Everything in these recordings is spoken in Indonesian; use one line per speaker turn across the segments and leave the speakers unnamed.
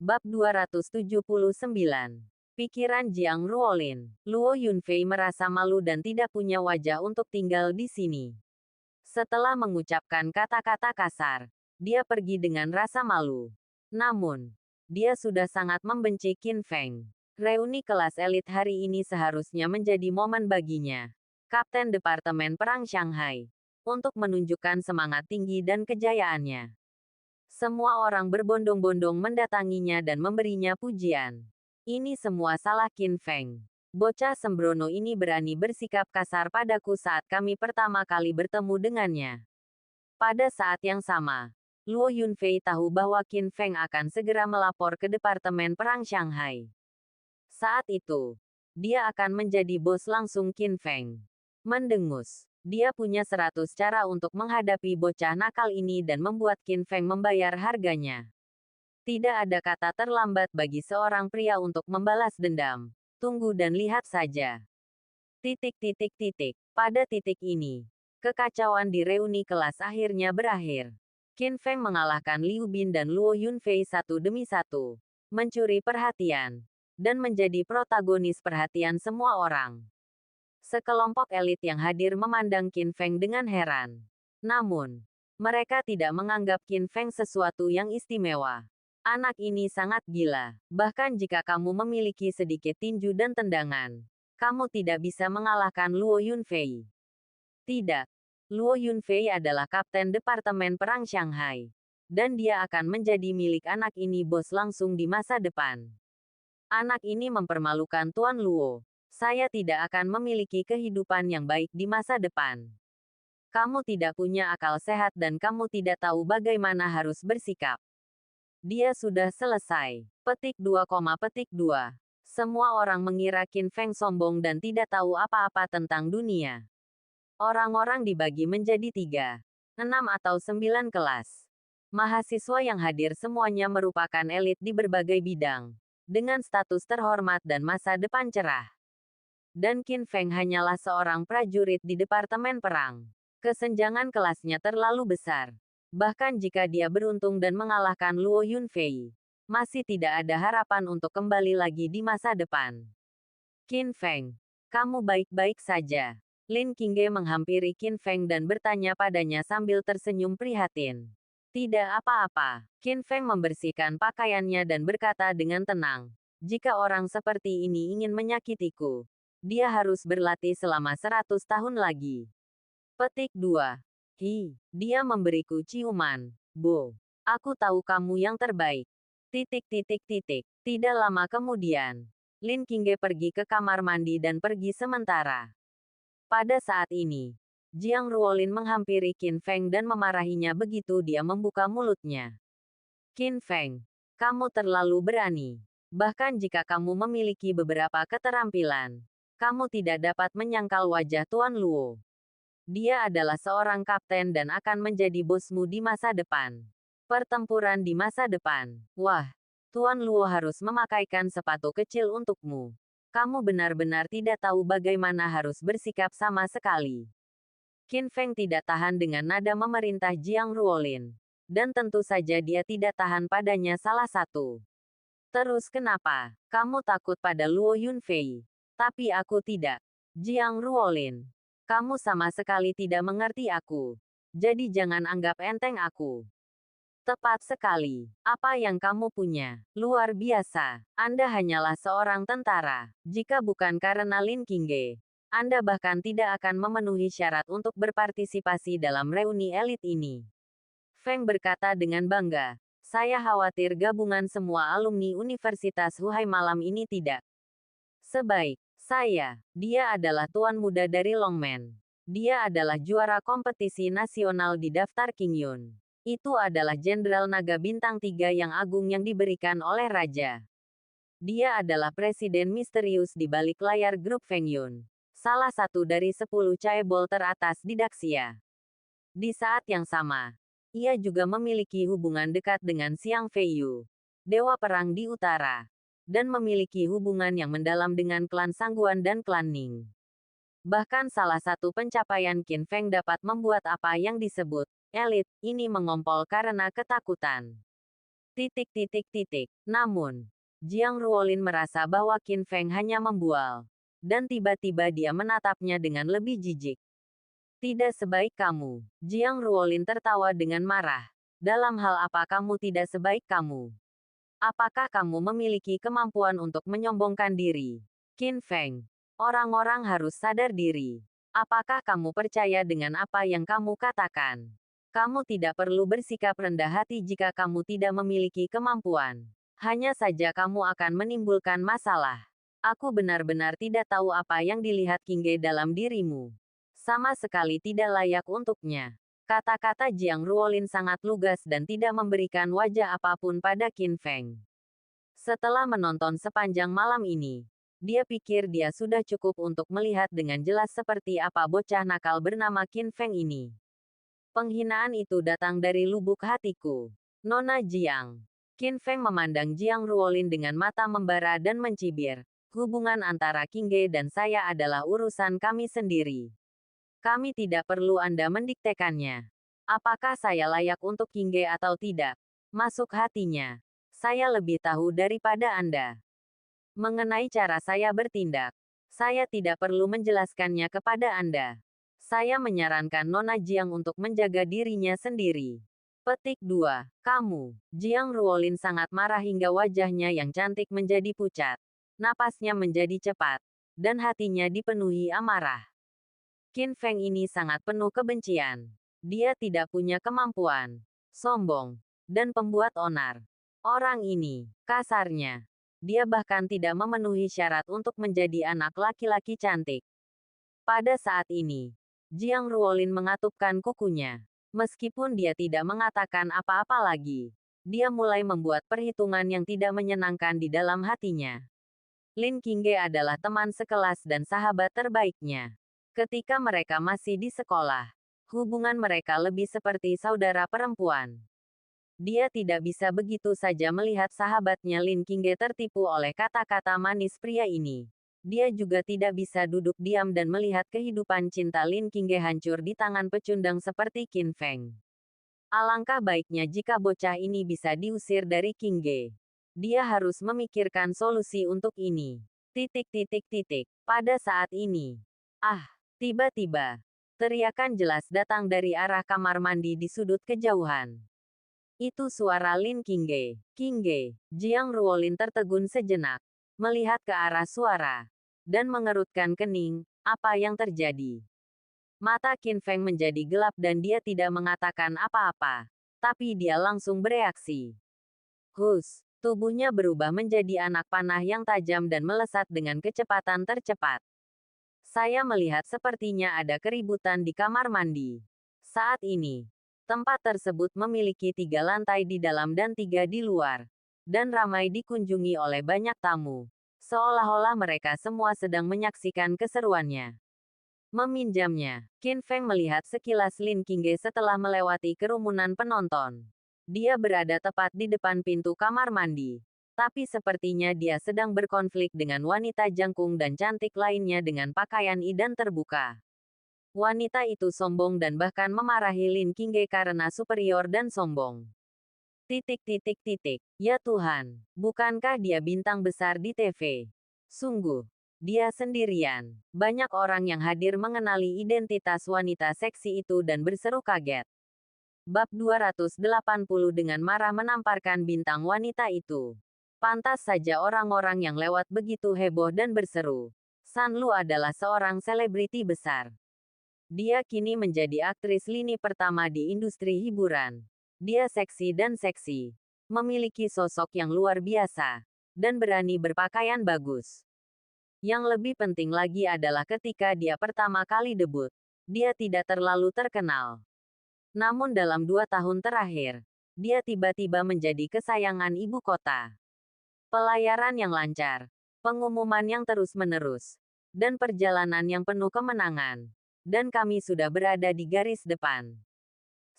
Bab 279. Pikiran Jiang Ruolin. Luo Yunfei merasa malu dan tidak punya wajah untuk tinggal di sini. Setelah mengucapkan kata-kata kasar, dia pergi dengan rasa malu. Namun, dia sudah sangat membenci Qin Feng. Reuni kelas elit hari ini seharusnya menjadi momen baginya, Kapten Departemen Perang Shanghai, untuk menunjukkan semangat tinggi dan kejayaannya. Semua orang berbondong-bondong mendatanginya dan memberinya pujian. Ini semua salah Qin Feng. Bocah sembrono ini berani bersikap kasar padaku saat kami pertama kali bertemu dengannya. Pada saat yang sama, Luo Yunfei tahu bahwa Qin Feng akan segera melapor ke Departemen Perang Shanghai. Saat itu, dia akan menjadi bos langsung Qin Feng. Mendengus. Dia punya 100 cara untuk menghadapi bocah nakal ini dan membuat Qin Feng membayar harganya. Tidak ada kata terlambat bagi seorang pria untuk membalas dendam. Tunggu dan lihat saja. Pada titik ini, kekacauan di reuni kelas akhirnya berakhir. Qin Feng mengalahkan Liu Bin dan Luo Yunfei satu demi satu, mencuri perhatian, dan menjadi protagonis perhatian semua orang. Sekelompok elit yang hadir memandang Qin Feng dengan heran. Namun, mereka tidak menganggap Qin Feng sesuatu yang istimewa. Anak ini sangat gila. Bahkan jika kamu memiliki sedikit tinju dan tendangan, kamu tidak bisa mengalahkan Luo Yunfei. Tidak. Luo Yunfei adalah Kapten Departemen Perang Shanghai. Dan dia akan menjadi milik anak ini bos langsung di masa depan. Anak ini mempermalukan Tuan Luo. Saya tidak akan memiliki kehidupan yang baik di masa depan. Kamu tidak punya akal sehat dan kamu tidak tahu bagaimana harus bersikap. Dia sudah selesai. Petik 2, petik 2. Semua orang mengira Qin Feng sombong dan tidak tahu apa-apa tentang dunia. Orang-orang dibagi menjadi 3, 6 atau 9 kelas. Mahasiswa yang hadir semuanya merupakan elit di berbagai bidang, dengan status terhormat dan masa depan cerah. Dan Qin Feng hanyalah seorang prajurit di Departemen Perang. Kesenjangan kelasnya terlalu besar. Bahkan jika dia beruntung dan mengalahkan Luo Yunfei, masih tidak ada harapan untuk kembali lagi di masa depan. Qin Feng, kamu baik-baik saja. Lin Qingge menghampiri Qin Feng dan bertanya padanya sambil tersenyum prihatin. Tidak apa-apa. Qin Feng membersihkan pakaiannya dan berkata dengan tenang, jika orang seperti ini ingin menyakitiku, dia harus berlatih selama 100 tahun lagi. Petik 2. Dia memberiku ciuman. Bo. Aku tahu kamu yang terbaik. Tidak lama kemudian, Lin Qingge pergi ke kamar mandi dan pergi sementara. Pada saat ini, Jiang Ruolin menghampiri Qin Feng dan memarahinya begitu dia membuka mulutnya. Qin Feng, kamu terlalu berani. Bahkan jika kamu memiliki beberapa keterampilan, kamu tidak dapat menyangkal wajah Tuan Luo. Dia adalah seorang kapten dan akan menjadi bosmu di masa depan. Pertempuran di masa depan. Wah, Tuan Luo harus memakaikan sepatu kecil untukmu. Kamu benar-benar tidak tahu bagaimana harus bersikap sama sekali. Qin Feng tidak tahan dengan nada memerintah Jiang Ruolin. Dan tentu saja dia tidak tahan padanya salah satu. Terus kenapa? Kamu takut pada Luo Yunfei. Tapi aku tidak. Jiang Ruolin. Kamu sama sekali tidak mengerti aku. Jadi jangan anggap enteng aku. Tepat sekali. Apa yang kamu punya? Luar biasa. Anda hanyalah seorang tentara. Jika bukan karena Lin Qingge, Anda bahkan tidak akan memenuhi syarat untuk berpartisipasi dalam reuni elit ini. Feng berkata dengan bangga. Saya khawatir gabungan semua alumni Universitas Huai malam ini tidak sebaik saya. Dia adalah tuan muda dari Longmen. Dia adalah juara kompetisi nasional di daftar Qingyun. Itu adalah jenderal naga bintang 3 yang agung yang diberikan oleh raja. Dia adalah presiden misterius di balik layar grup Fengyun. Salah satu dari 10 chaebol teratas di Daxia. Di saat yang sama, ia juga memiliki hubungan dekat dengan Xiang Feiyu, dewa perang di utara, dan memiliki hubungan yang mendalam dengan klan Sangguan dan klan Ning. Bahkan salah satu pencapaian Qin Feng dapat membuat apa yang disebut elit ini mengompol karena ketakutan. Titik titik titik. Namun, Jiang Ruolin merasa bahwa Qin Feng hanya membual. Dan tiba-tiba dia menatapnya dengan lebih jijik. Tidak sebaik kamu. Jiang Ruolin tertawa dengan marah. Dalam hal apa kamu tidak sebaik kamu? Apakah kamu memiliki kemampuan untuk menyombongkan diri? Qin Feng. Orang-orang harus sadar diri. Apakah kamu percaya dengan apa yang kamu katakan? Kamu tidak perlu bersikap rendah hati jika kamu tidak memiliki kemampuan. Hanya saja kamu akan menimbulkan masalah. Aku benar-benar tidak tahu apa yang dilihat Qingge dalam dirimu. Sama sekali tidak layak untuknya. Kata-kata Jiang Ruolin sangat lugas dan tidak memberikan wajah apapun pada Qin Feng. Setelah menonton sepanjang malam ini, dia pikir dia sudah cukup untuk melihat dengan jelas seperti apa bocah nakal bernama Qin Feng ini. Penghinaan itu datang dari lubuk hatiku. Nona Jiang. Qin Feng memandang Jiang Ruolin dengan mata membara dan mencibir. Hubungan antara Qingge dan saya adalah urusan kami sendiri. Kami tidak perlu Anda mendiktekannya. Apakah saya layak untuk Qingge atau tidak? Masuk hatinya. Saya lebih tahu daripada Anda. Mengenai cara saya bertindak, saya tidak perlu menjelaskannya kepada Anda. Saya menyarankan Nona Jiang untuk menjaga dirinya sendiri. Petik 2. Kamu. Jiang Ruolin sangat marah hingga wajahnya yang cantik menjadi pucat. Napasnya menjadi cepat. Dan hatinya dipenuhi amarah. Qin Feng ini sangat penuh kebencian. Dia tidak punya kemampuan, sombong, dan pembuat onar. Orang ini, kasarnya, dia bahkan tidak memenuhi syarat untuk menjadi anak laki-laki cantik. Pada saat ini, Jiang Ruolin mengatupkan kukunya. Meskipun dia tidak mengatakan apa-apa lagi, dia mulai membuat perhitungan yang tidak menyenangkan di dalam hatinya. Lin Qingge adalah teman sekelas dan sahabat terbaiknya. Ketika mereka masih di sekolah, hubungan mereka lebih seperti saudara perempuan. Dia tidak bisa begitu saja melihat sahabatnya Lin Qingge tertipu oleh kata-kata manis pria ini. Dia juga tidak bisa duduk diam dan melihat kehidupan cinta Lin Qingge hancur di tangan pecundang seperti Qin Feng. Alangkah baiknya jika bocah ini bisa diusir dari Qingge. Dia harus memikirkan solusi untuk ini. Titik titik titik. Pada saat ini. Tiba-tiba, teriakan jelas datang dari arah kamar mandi di sudut kejauhan. Itu suara Lin Qingge. Qingge. Jiang Ruolin tertegun sejenak, melihat ke arah suara, dan mengerutkan kening. Apa yang terjadi? Mata Qin Feng menjadi gelap dan dia tidak mengatakan apa-apa. Tapi dia langsung bereaksi. Hus, tubuhnya berubah menjadi anak panah yang tajam dan melesat dengan kecepatan tercepat. Saya melihat sepertinya ada keributan di kamar mandi. Saat ini, tempat tersebut memiliki 3 lantai di dalam dan 3 di luar. Dan ramai dikunjungi oleh banyak tamu. Seolah-olah mereka semua sedang menyaksikan keseruannya. Meminjamnya, Qin Feng melihat sekilas Lin Qingge setelah melewati kerumunan penonton. Dia berada tepat di depan pintu kamar mandi. Tapi sepertinya dia sedang berkonflik dengan wanita jangkung dan cantik lainnya dengan pakaian dan terbuka. Wanita itu sombong dan bahkan memarahi Lin Qingge karena superior dan sombong. Titik titik titik. Ya Tuhan, bukankah dia bintang besar di TV? Sungguh, dia sendirian. Banyak orang yang hadir mengenali identitas wanita seksi itu dan berseru kaget. Bab 280 dengan marah menamparkan bintang wanita itu. Pantas saja orang-orang yang lewat begitu heboh dan berseru. San Lu adalah seorang selebriti besar. Dia kini menjadi aktris lini pertama di industri hiburan. Dia seksi dan seksi. Memiliki sosok yang luar biasa. Dan berani berpakaian bagus. Yang lebih penting lagi adalah ketika dia pertama kali debut, dia tidak terlalu terkenal. Namun dalam 2 tahun terakhir, dia tiba-tiba menjadi kesayangan ibu kota. Pelayaran yang lancar, pengumuman yang terus-menerus, dan perjalanan yang penuh kemenangan. Dan kami sudah berada di garis depan.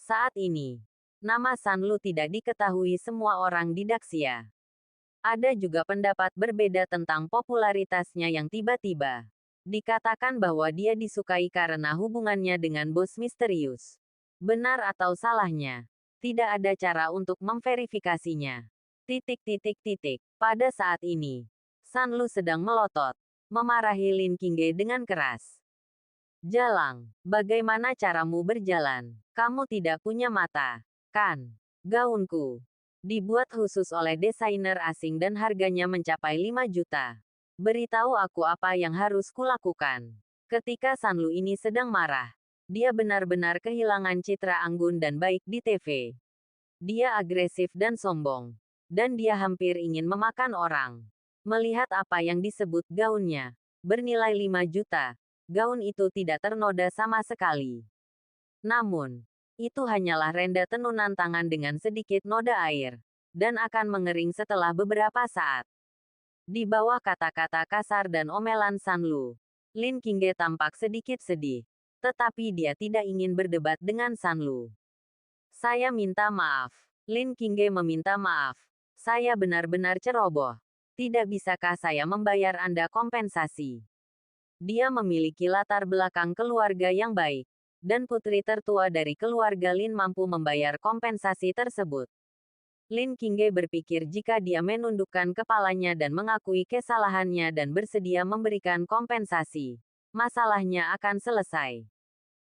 Saat ini, nama San Lu tidak diketahui semua orang di Daxia. Ada juga pendapat berbeda tentang popularitasnya yang tiba-tiba. Dikatakan bahwa dia disukai karena hubungannya dengan bos misterius. Benar atau salahnya, Tidak ada cara untuk memverifikasinya. Titik titik titik. Pada saat ini, Sanlu sedang melotot, memarahi Lin Qingge dengan keras. Jalang, bagaimana caramu berjalan? Kamu tidak punya mata, kan? Gaunku dibuat khusus oleh desainer asing dan harganya mencapai 5 juta. Beritahu aku apa yang harus kulakukan. Ketika Sanlu ini sedang marah, dia benar-benar kehilangan citra anggun dan baik di TV. Dia agresif dan sombong. Dan dia hampir ingin memakan orang. Melihat apa yang disebut gaunnya, bernilai 5 juta, gaun itu tidak ternoda sama sekali. Namun, itu hanyalah renda tenunan tangan dengan sedikit noda air, dan akan mengering setelah beberapa saat. Di bawah kata-kata kasar dan omelan Sanlu, Lin Qingge tampak sedikit sedih, tetapi dia tidak ingin berdebat dengan Sanlu. Saya minta maaf. Lin Qingge meminta maaf. Saya benar-benar ceroboh. Tidak bisakah saya membayar Anda kompensasi? Dia memiliki latar belakang keluarga yang baik, dan putri tertua dari keluarga Lin mampu membayar kompensasi tersebut. Lin Qingge berpikir jika dia menundukkan kepalanya dan mengakui kesalahannya dan bersedia memberikan kompensasi, masalahnya akan selesai.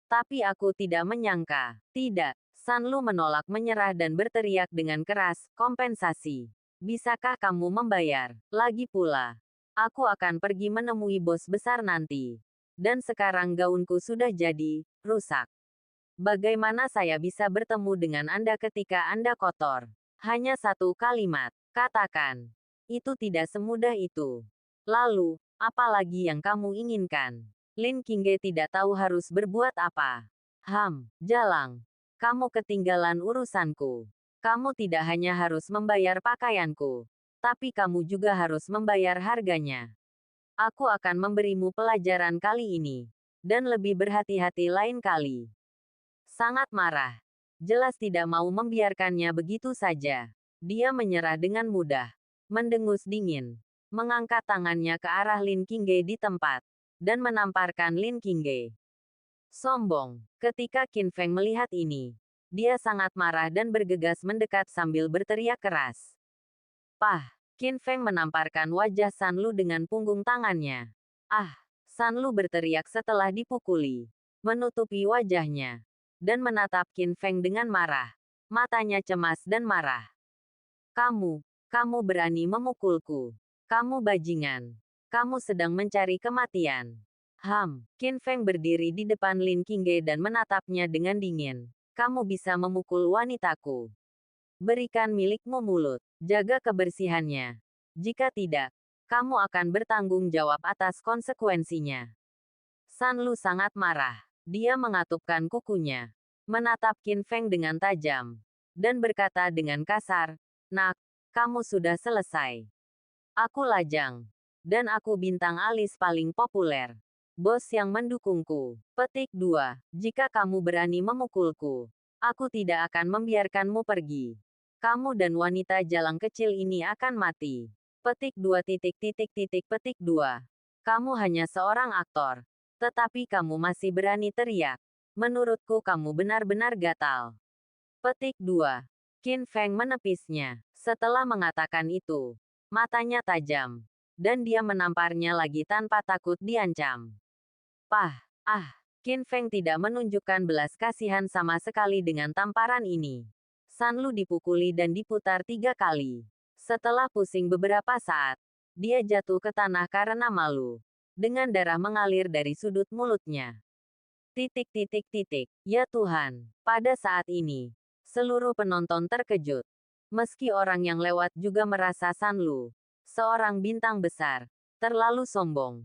Tapi aku tidak menyangka. Tidak. Sanlu menolak menyerah dan berteriak dengan keras, kompensasi. Bisakah kamu membayar? Lagi pula, aku akan pergi menemui bos besar nanti. Dan sekarang gaunku sudah jadi, rusak. Bagaimana saya bisa bertemu dengan Anda ketika Anda kotor? Hanya satu kalimat. Katakan. Itu tidak semudah itu. Lalu, apa lagi yang kamu inginkan? Lin Qingge tidak tahu harus berbuat apa. Jalang. Kamu ketinggalan urusanku. Kamu tidak hanya harus membayar pakaianku, tapi kamu juga harus membayar harganya. Aku akan memberimu pelajaran kali ini, dan lebih berhati-hati lain kali. Sangat marah. Jelas tidak mau membiarkannya begitu saja. Dia menyerah dengan mudah. Mendengus dingin. Mengangkat tangannya ke arah Lin Qingge di tempat. Dan menamparkan Lin Qingge. Sombong. Ketika Qin Feng melihat ini, dia sangat marah dan bergegas mendekat sambil berteriak keras. Pah! Qin Feng menamparkan wajah Sanlu dengan punggung tangannya. Sanlu berteriak setelah dipukuli. Menutupi wajahnya. Dan menatap Qin Feng dengan marah. Matanya cemas dan marah. Kamu berani memukulku. Kamu bajingan. Kamu sedang mencari kematian. Qin Feng berdiri di depan Lin Qingge dan menatapnya dengan dingin. Kamu bisa memukul wanitaku. Berikan milikmu mulut. Jaga kebersihannya. Jika tidak, kamu akan bertanggung jawab atas konsekuensinya. Sanlu sangat marah. Dia mengatupkan kukunya, menatap Qin Feng dengan tajam, dan berkata dengan kasar, "Nak, kamu sudah selesai. Aku lajang, dan aku bintang alis paling populer. Bos yang mendukungku." Petik 2. Jika kamu berani memukulku, aku tidak akan membiarkanmu pergi. Kamu dan wanita jalang kecil ini akan mati. Petik 2. Petik 2. Kamu hanya seorang aktor. Tetapi kamu masih berani teriak. Menurutku kamu benar-benar gatal. Petik 2. Qin Feng menepisnya. Setelah mengatakan itu, matanya tajam. Dan dia menamparnya lagi tanpa takut diancam. Qin Feng tidak menunjukkan belas kasihan sama sekali dengan tamparan ini. Sanlu dipukuli dan diputar 3 kali. Setelah pusing beberapa saat, dia jatuh ke tanah karena malu. Dengan darah mengalir dari sudut mulutnya. Ya Tuhan, pada saat ini, seluruh penonton terkejut. Meski orang yang lewat juga merasa Sanlu, seorang bintang besar, terlalu sombong.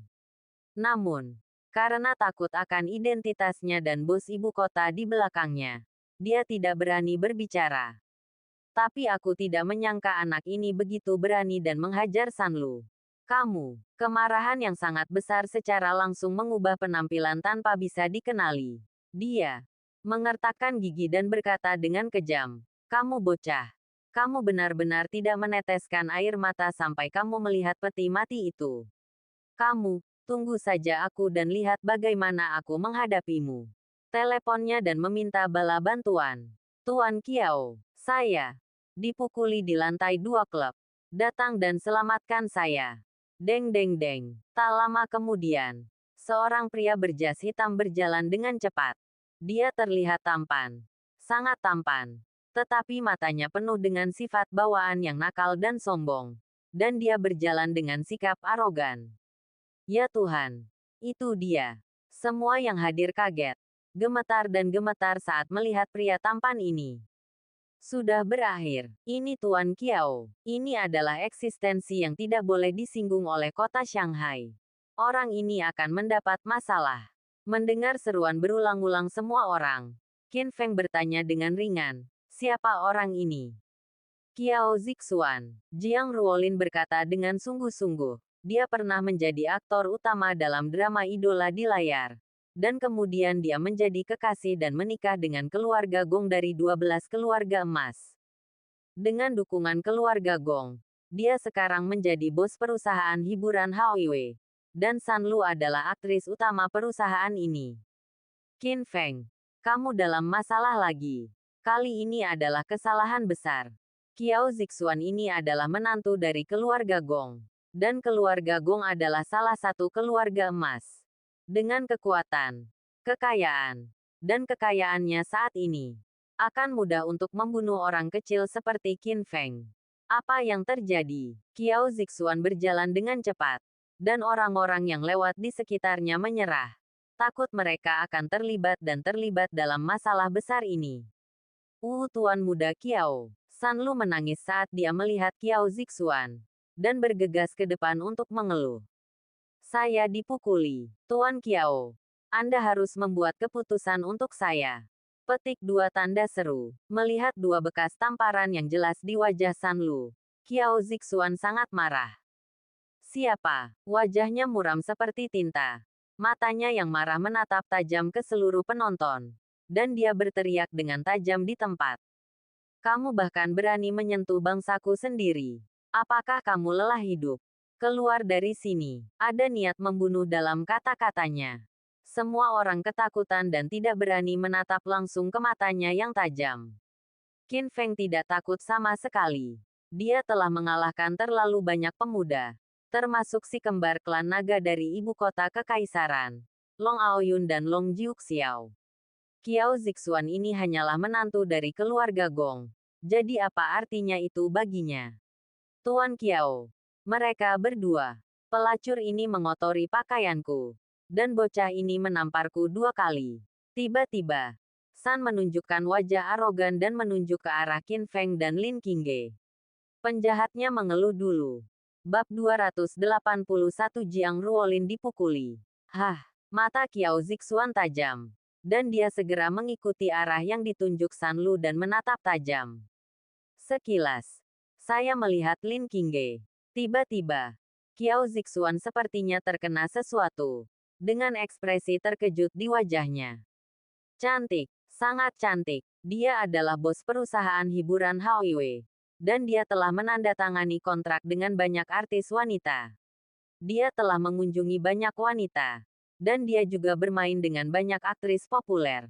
Namun, karena takut akan identitasnya dan bos ibu kota di belakangnya, dia tidak berani berbicara. Tapi aku tidak menyangka anak ini begitu berani dan menghajar Sanlu. Kemarahan yang sangat besar secara langsung mengubah penampilan tanpa bisa dikenali. Dia mengertakkan gigi dan berkata dengan kejam, "Kamu bocah. Kamu benar-benar tidak meneteskan air mata sampai kamu melihat peti mati itu. Tunggu saja aku dan lihat bagaimana aku menghadapimu." Teleponnya dan meminta bala bantuan. Tuan Kiao, saya dipukuli di lantai 2 klub. Datang dan selamatkan saya. Deng deng deng. Tak lama kemudian, seorang pria berjas hitam berjalan dengan cepat. Dia terlihat tampan. Sangat tampan. Tetapi matanya penuh dengan sifat bawaan yang nakal dan sombong. Dan dia berjalan dengan sikap arogan. Ya Tuhan. Itu dia. Semua yang hadir kaget. Gemetar dan gemetar saat melihat pria tampan ini. Sudah berakhir. Ini Tuan Kiao. Ini adalah eksistensi yang tidak boleh disinggung oleh kota Shanghai. Orang ini akan mendapat masalah. Mendengar seruan berulang-ulang semua orang, Qin Feng bertanya dengan ringan, siapa orang ini? Kiao Zixuan. Jiang Ruolin berkata dengan sungguh-sungguh. Dia pernah menjadi aktor utama dalam drama idola di layar. Dan kemudian dia menjadi kekasih dan menikah dengan keluarga Gong dari 12 keluarga emas. Dengan dukungan keluarga Gong, dia sekarang menjadi bos perusahaan hiburan Haoiwei. Dan San Lu adalah aktris utama perusahaan ini. Qin Feng, kamu dalam masalah lagi. Kali ini adalah kesalahan besar. Kiao Zixuan ini adalah menantu dari keluarga Gong. Dan keluarga Gong adalah salah satu keluarga emas. Dengan kekuatan, kekayaan, dan kekayaannya saat ini, akan mudah untuk membunuh orang kecil seperti Qin Feng. Apa yang terjadi? Kiao Zixuan berjalan dengan cepat. Dan orang-orang yang lewat di sekitarnya menyerah. Takut mereka akan terlibat dalam masalah besar ini. Tuan muda Kiao. San Lu menangis saat dia melihat Kiao Zixuan. Dan bergegas ke depan untuk mengeluh. Saya dipukuli. Tuan Kiao. Anda harus membuat keputusan untuk saya. Petik 2 tanda seru. Melihat 2 bekas tamparan yang jelas di wajah San Lu, Kiao Zixuan sangat marah. Siapa? Wajahnya muram seperti tinta. Matanya yang marah menatap tajam ke seluruh penonton. Dan dia berteriak dengan tajam di tempat. Kamu bahkan berani menyentuh bangsaku sendiri. Apakah kamu lelah hidup? Keluar dari sini. Ada niat membunuh dalam kata-katanya. Semua orang ketakutan dan tidak berani menatap langsung ke matanya yang tajam. Qin Feng tidak takut sama sekali. Dia telah mengalahkan terlalu banyak pemuda. Termasuk si kembar klan naga dari ibu kota kekaisaran, Long Aoyun dan Long Jiuxiao. Kiao Zixuan ini hanyalah menantu dari keluarga Gong. Jadi apa artinya itu baginya? Tuan Kiao. Mereka berdua. Pelacur ini mengotori pakaianku. Dan bocah ini menamparku 2 kali. Tiba-tiba, San menunjukkan wajah arogan dan menunjuk ke arah Qin Feng dan Lin Qingge. Penjahatnya mengeluh dulu. Bab 281 Jiang Ruolin dipukuli. Mata Kiao Zixuan tajam. Dan dia segera mengikuti arah yang ditunjuk San Lu dan menatap tajam. Sekilas, saya melihat Lin Qingge. Tiba-tiba, Kiao Zixuan sepertinya terkena sesuatu. Dengan ekspresi terkejut di wajahnya. Cantik, sangat cantik. Dia adalah bos perusahaan hiburan Haoiwei. Dan dia telah menandatangani kontrak dengan banyak artis wanita. Dia telah mengunjungi banyak wanita. Dan dia juga bermain dengan banyak aktris populer.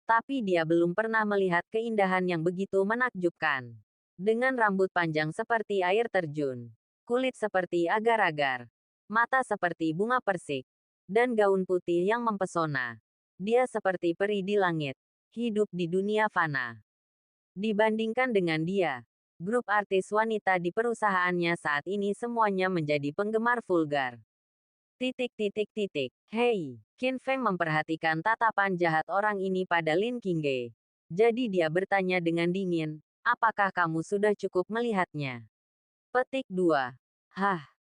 Tapi dia belum pernah melihat keindahan yang begitu menakjubkan. Dengan rambut panjang seperti air terjun. Kulit seperti agar-agar. Mata seperti bunga persik. Dan gaun putih yang mempesona. Dia seperti peri di langit. Hidup di dunia fana. Dibandingkan dengan dia, grup artis wanita di perusahaannya saat ini semuanya menjadi penggemar vulgar. Hei, Qin Feng memperhatikan tatapan jahat orang ini pada Lin Qingge. Jadi dia bertanya dengan dingin, apakah kamu sudah cukup melihatnya? Petik 2.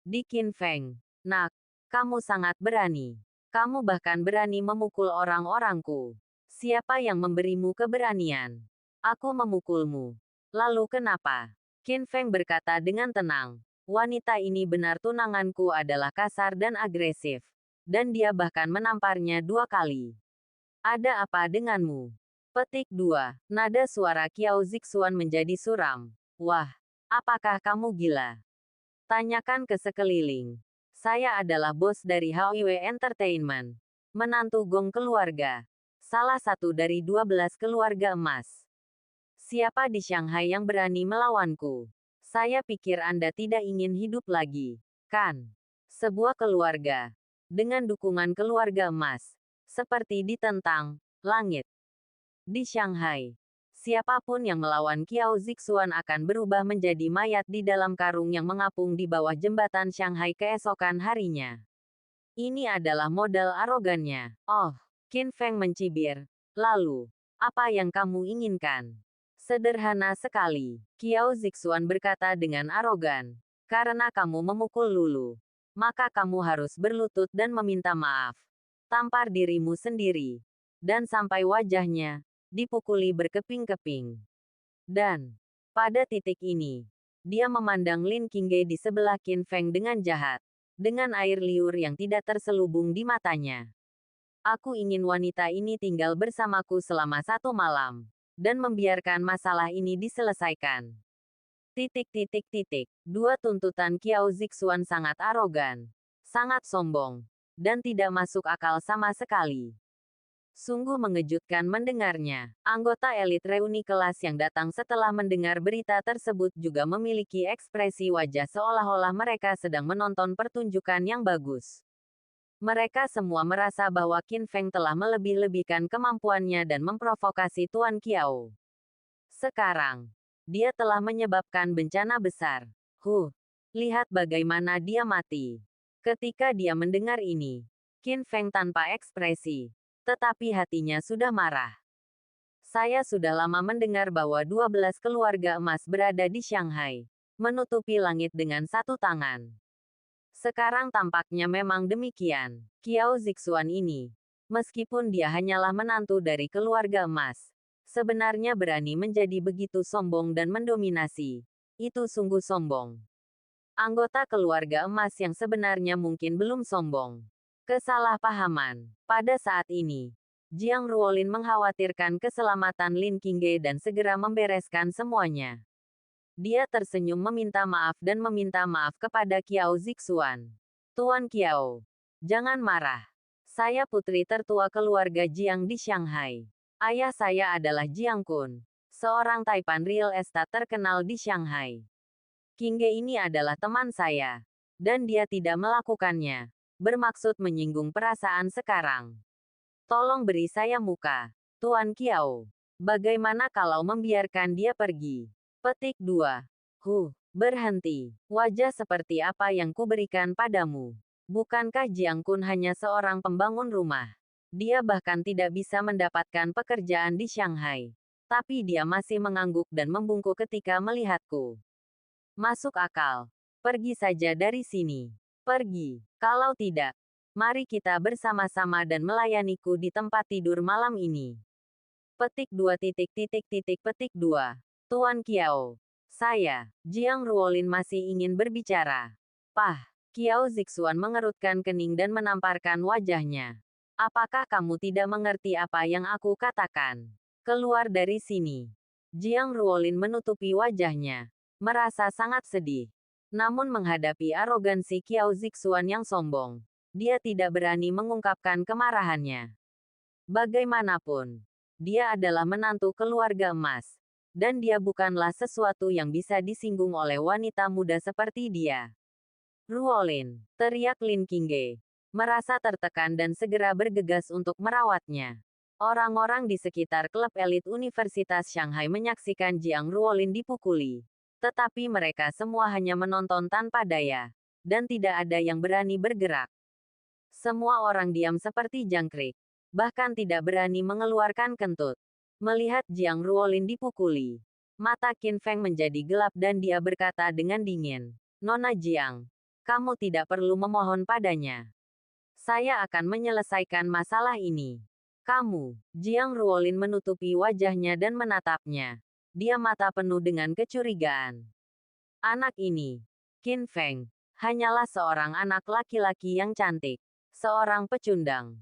Di Qin Feng. Nak, kamu sangat berani. Kamu bahkan berani memukul orang-orangku. Siapa yang memberimu keberanian? Aku memukulmu. Lalu kenapa? Qin Feng berkata dengan tenang. Wanita ini benar tunanganku adalah kasar dan agresif. Dan dia bahkan menamparnya 2 kali. Ada apa denganmu? Petik 2. Nada suara Kiao Zixuan menjadi suram. Wah, apakah kamu gila? Tanyakan ke sekeliling. Saya adalah bos dari Haoiwei Entertainment. Menantu Gong keluarga. Salah satu dari 12 keluarga emas. Siapa di Shanghai yang berani melawanku? Saya pikir Anda tidak ingin hidup lagi, kan? Sebuah keluarga. Dengan dukungan keluarga emas. Seperti ditentang langit. Di Shanghai. Siapapun yang melawan Qiao Zixuan akan berubah menjadi mayat di dalam karung yang mengapung di bawah jembatan Shanghai keesokan harinya. Ini adalah modal arogannya. Oh, Qin Feng mencibir. Lalu, apa yang kamu inginkan? Sederhana sekali, Qiao Zixuan berkata dengan arogan. Karena kamu memukul Lulu, maka kamu harus berlutut dan meminta maaf. Tampar dirimu sendiri. Dan sampai wajahnya dipukuli berkeping-keping. Dan, pada titik ini, dia memandang Lin Qingge di sebelah Qin Feng dengan jahat. Dengan air liur yang tidak terselubung di matanya. Aku ingin wanita ini tinggal bersamaku selama 1 malam. Dan membiarkan masalah ini diselesaikan. Dua tuntutan Qiao Zixuan sangat arogan, sangat sombong, dan tidak masuk akal sama sekali. Sungguh mengejutkan mendengarnya. Anggota elit reuni kelas yang datang setelah mendengar berita tersebut juga memiliki ekspresi wajah seolah-olah mereka sedang menonton pertunjukan yang bagus. Mereka semua merasa bahwa Qin Feng telah melebih-lebihkan kemampuannya dan memprovokasi Tuan Qiao. Sekarang, dia telah menyebabkan bencana besar. Lihat bagaimana dia mati. Ketika dia mendengar ini, Qin Feng tanpa ekspresi, tetapi hatinya sudah marah. Saya sudah lama mendengar bahwa 12 keluarga emas berada di Shanghai, menutupi langit dengan 1 tangan. Sekarang tampaknya memang demikian. Qiao Zixuan ini, meskipun dia hanyalah menantu dari keluarga emas, sebenarnya berani menjadi begitu sombong dan mendominasi. Itu sungguh sombong. Anggota keluarga emas yang sebenarnya mungkin belum sombong. Kesalahpahaman. Pada saat ini, Jiang Ruolin mengkhawatirkan keselamatan Lin Qingge dan segera membereskan semuanya. Dia tersenyum meminta maaf dan meminta maaf kepada Qiao Zixuan. Tuan Qiao, jangan marah. Saya putri tertua keluarga Jiang di Shanghai. Ayah saya adalah Jiang Kun, seorang taipan real estate terkenal di Shanghai. Qingge ini adalah teman saya. Dan dia tidak melakukannya. Bermaksud menyinggung perasaan sekarang. Tolong beri saya muka, Tuan Qiao. Bagaimana kalau membiarkan dia pergi? Petik 2. Berhenti. Wajah seperti apa yang kuberikan padamu? Bukankah Jiang Kun hanya seorang pembangun rumah? Dia bahkan tidak bisa mendapatkan pekerjaan di Shanghai. Tapi dia masih mengangguk dan membungkuk ketika melihatku. Masuk akal. Pergi saja dari sini. Pergi. Kalau tidak, mari kita bersama-sama dan melayaniku di tempat tidur malam ini. Petik 2. Petik 2. Tuan Qiao. Saya, Jiang Ruolin masih ingin berbicara. Qiao Zixuan mengerutkan kening dan menamparkan wajahnya. Apakah kamu tidak mengerti apa yang aku katakan? Keluar dari sini. Jiang Ruolin menutupi wajahnya. Merasa sangat sedih. Namun menghadapi arogansi Qiao Zixuan yang sombong, dia tidak berani mengungkapkan kemarahannya. Bagaimanapun, dia adalah menantu keluarga emas. Dan dia bukanlah sesuatu yang bisa disinggung oleh wanita muda seperti dia. Ruolin, teriak Lin Qingge, merasa tertekan dan segera bergegas untuk merawatnya. Orang-orang di sekitar klub elit Universitas Shanghai menyaksikan Jiang Ruolin dipukuli. Tetapi mereka semua hanya menonton tanpa daya. Dan tidak ada yang berani bergerak. Semua orang diam seperti jangkrik. Bahkan tidak berani mengeluarkan kentut. Melihat Jiang Ruolin dipukuli, mata Qin Feng menjadi gelap dan dia berkata dengan dingin, Nona Jiang, kamu tidak perlu memohon padanya. Saya akan menyelesaikan masalah ini. Kamu, Jiang Ruolin menutupi wajahnya dan menatapnya. Dia mata penuh dengan kecurigaan. Anak ini, Qin Feng, hanyalah seorang anak laki-laki yang cantik. Seorang pecundang.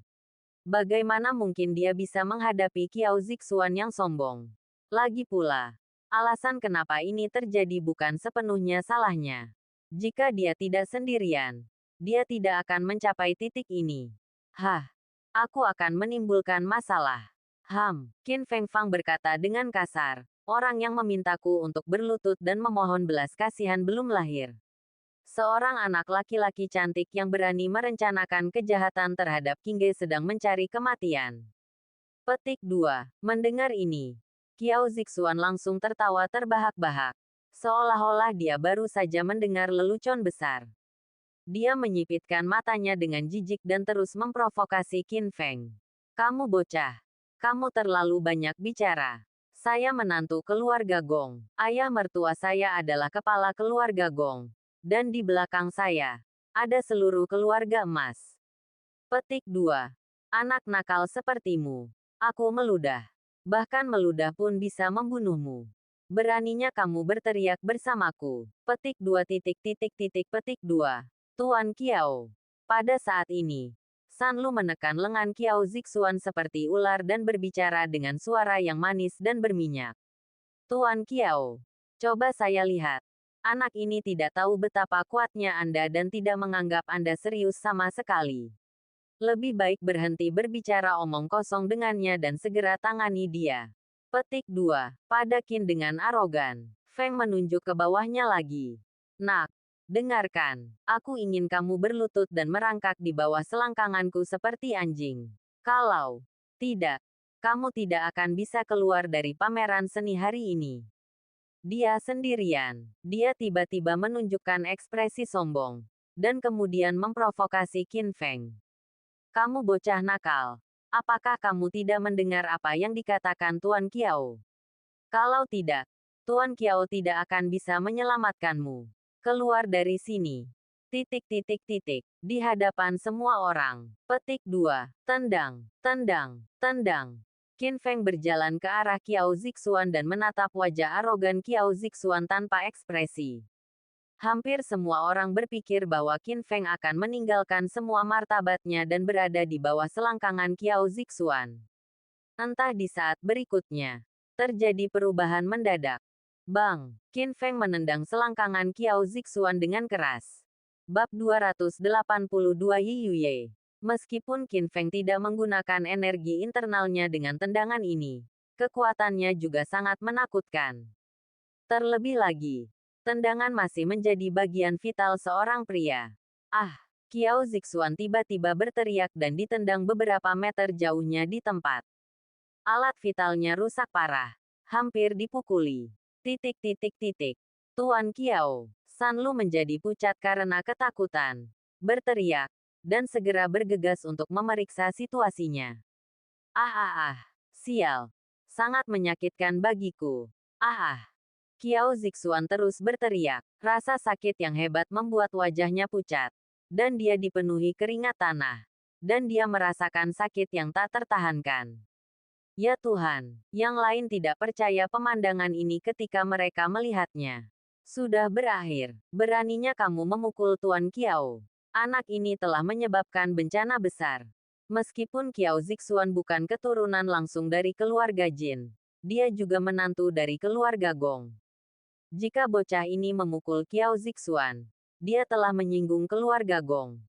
Bagaimana mungkin dia bisa menghadapi Qiao Zixuan yang sombong? Lagi pula, alasan kenapa ini terjadi bukan sepenuhnya salahnya. Jika dia tidak sendirian, dia tidak akan mencapai titik ini. Aku akan menimbulkan masalah. Qin Feng Fang berkata dengan kasar. Orang yang memintaku untuk berlutut dan memohon belas kasihan belum lahir. Seorang anak laki-laki cantik yang berani merencanakan kejahatan terhadap Qingge sedang mencari kematian. Petik 2. Mendengar ini, Qiao Zixuan langsung tertawa terbahak-bahak. Seolah-olah dia baru saja mendengar lelucon besar. Dia menyipitkan matanya dengan jijik dan terus memprovokasi Qin Feng. Kamu bocah. Kamu terlalu banyak bicara. Saya menantu keluarga Gong. Ayah mertua saya adalah kepala keluarga Gong. Dan di belakang saya, ada seluruh keluarga emas. Petik 2. Anak nakal sepertimu. Aku meludah. Bahkan meludah pun bisa membunuhmu. Beraninya kamu berteriak bersamaku. Petik 2. Petik 2. Tuan Qiao. Pada saat ini, Sanlu menekan lengan Qiao Zixuan seperti ular dan berbicara dengan suara yang manis dan berminyak. Tuan Qiao, coba saya lihat. Anak ini tidak tahu betapa kuatnya Anda dan tidak menganggap Anda serius sama sekali. Lebih baik berhenti berbicara omong kosong dengannya dan segera tangani dia. Petik 2. Pada Qin dengan arogan. Feng menunjuk ke bawahnya lagi. Nak, dengarkan. Aku ingin kamu berlutut dan merangkak di bawah selangkanganku seperti anjing. Kalau tidak, kamu tidak akan bisa keluar dari pameran seni hari ini. Dia sendirian. Dia tiba-tiba menunjukkan ekspresi sombong. Dan kemudian memprovokasi Qin Feng. Kamu bocah nakal. Apakah kamu tidak mendengar apa yang dikatakan Tuan Qiao? Kalau tidak, Tuan Qiao tidak akan bisa menyelamatkanmu. Keluar dari sini. Di hadapan semua orang. Petik 2. Tendang, tendang, tendang. Qin Feng berjalan ke arah Qiao Zixuan dan menatap wajah arogan Qiao Zixuan tanpa ekspresi. Hampir semua orang berpikir bahwa Qin Feng akan meninggalkan semua martabatnya dan berada di bawah selangkangan Qiao Zixuan. Entah di saat berikutnya, terjadi perubahan mendadak. Bang! Qin Feng menendang selangkangan Qiao Zixuan dengan keras. Bab 282 Yiyuye. Meskipun Qin Feng tidak menggunakan energi internalnya dengan tendangan ini, kekuatannya juga sangat menakutkan. Terlebih lagi, tendangan masih menjadi bagian vital seorang pria. Ah! Qiao Zixuan tiba-tiba berteriak dan ditendang beberapa meter jauhnya di tempat. Alat vitalnya rusak parah. Hampir dipukuli. Tuan Qiao. Sanlu menjadi pucat karena ketakutan. Berteriak. Dan segera bergegas untuk memeriksa situasinya. Sial. Sangat menyakitkan bagiku. Qiao Zixuan terus berteriak. Rasa sakit yang hebat membuat wajahnya pucat. Dan dia dipenuhi keringat tanah. Dan dia merasakan sakit yang tak tertahankan. Ya Tuhan, yang lain tidak percaya pemandangan ini ketika mereka melihatnya. Sudah berakhir. Beraninya kamu memukul Tuan Qiao. Anak ini telah menyebabkan bencana besar. Meskipun Qiao Zixuan bukan keturunan langsung dari keluarga Jin, dia juga menantu dari keluarga Gong. Jika bocah ini memukul Qiao Zixuan, dia telah menyinggung keluarga Gong.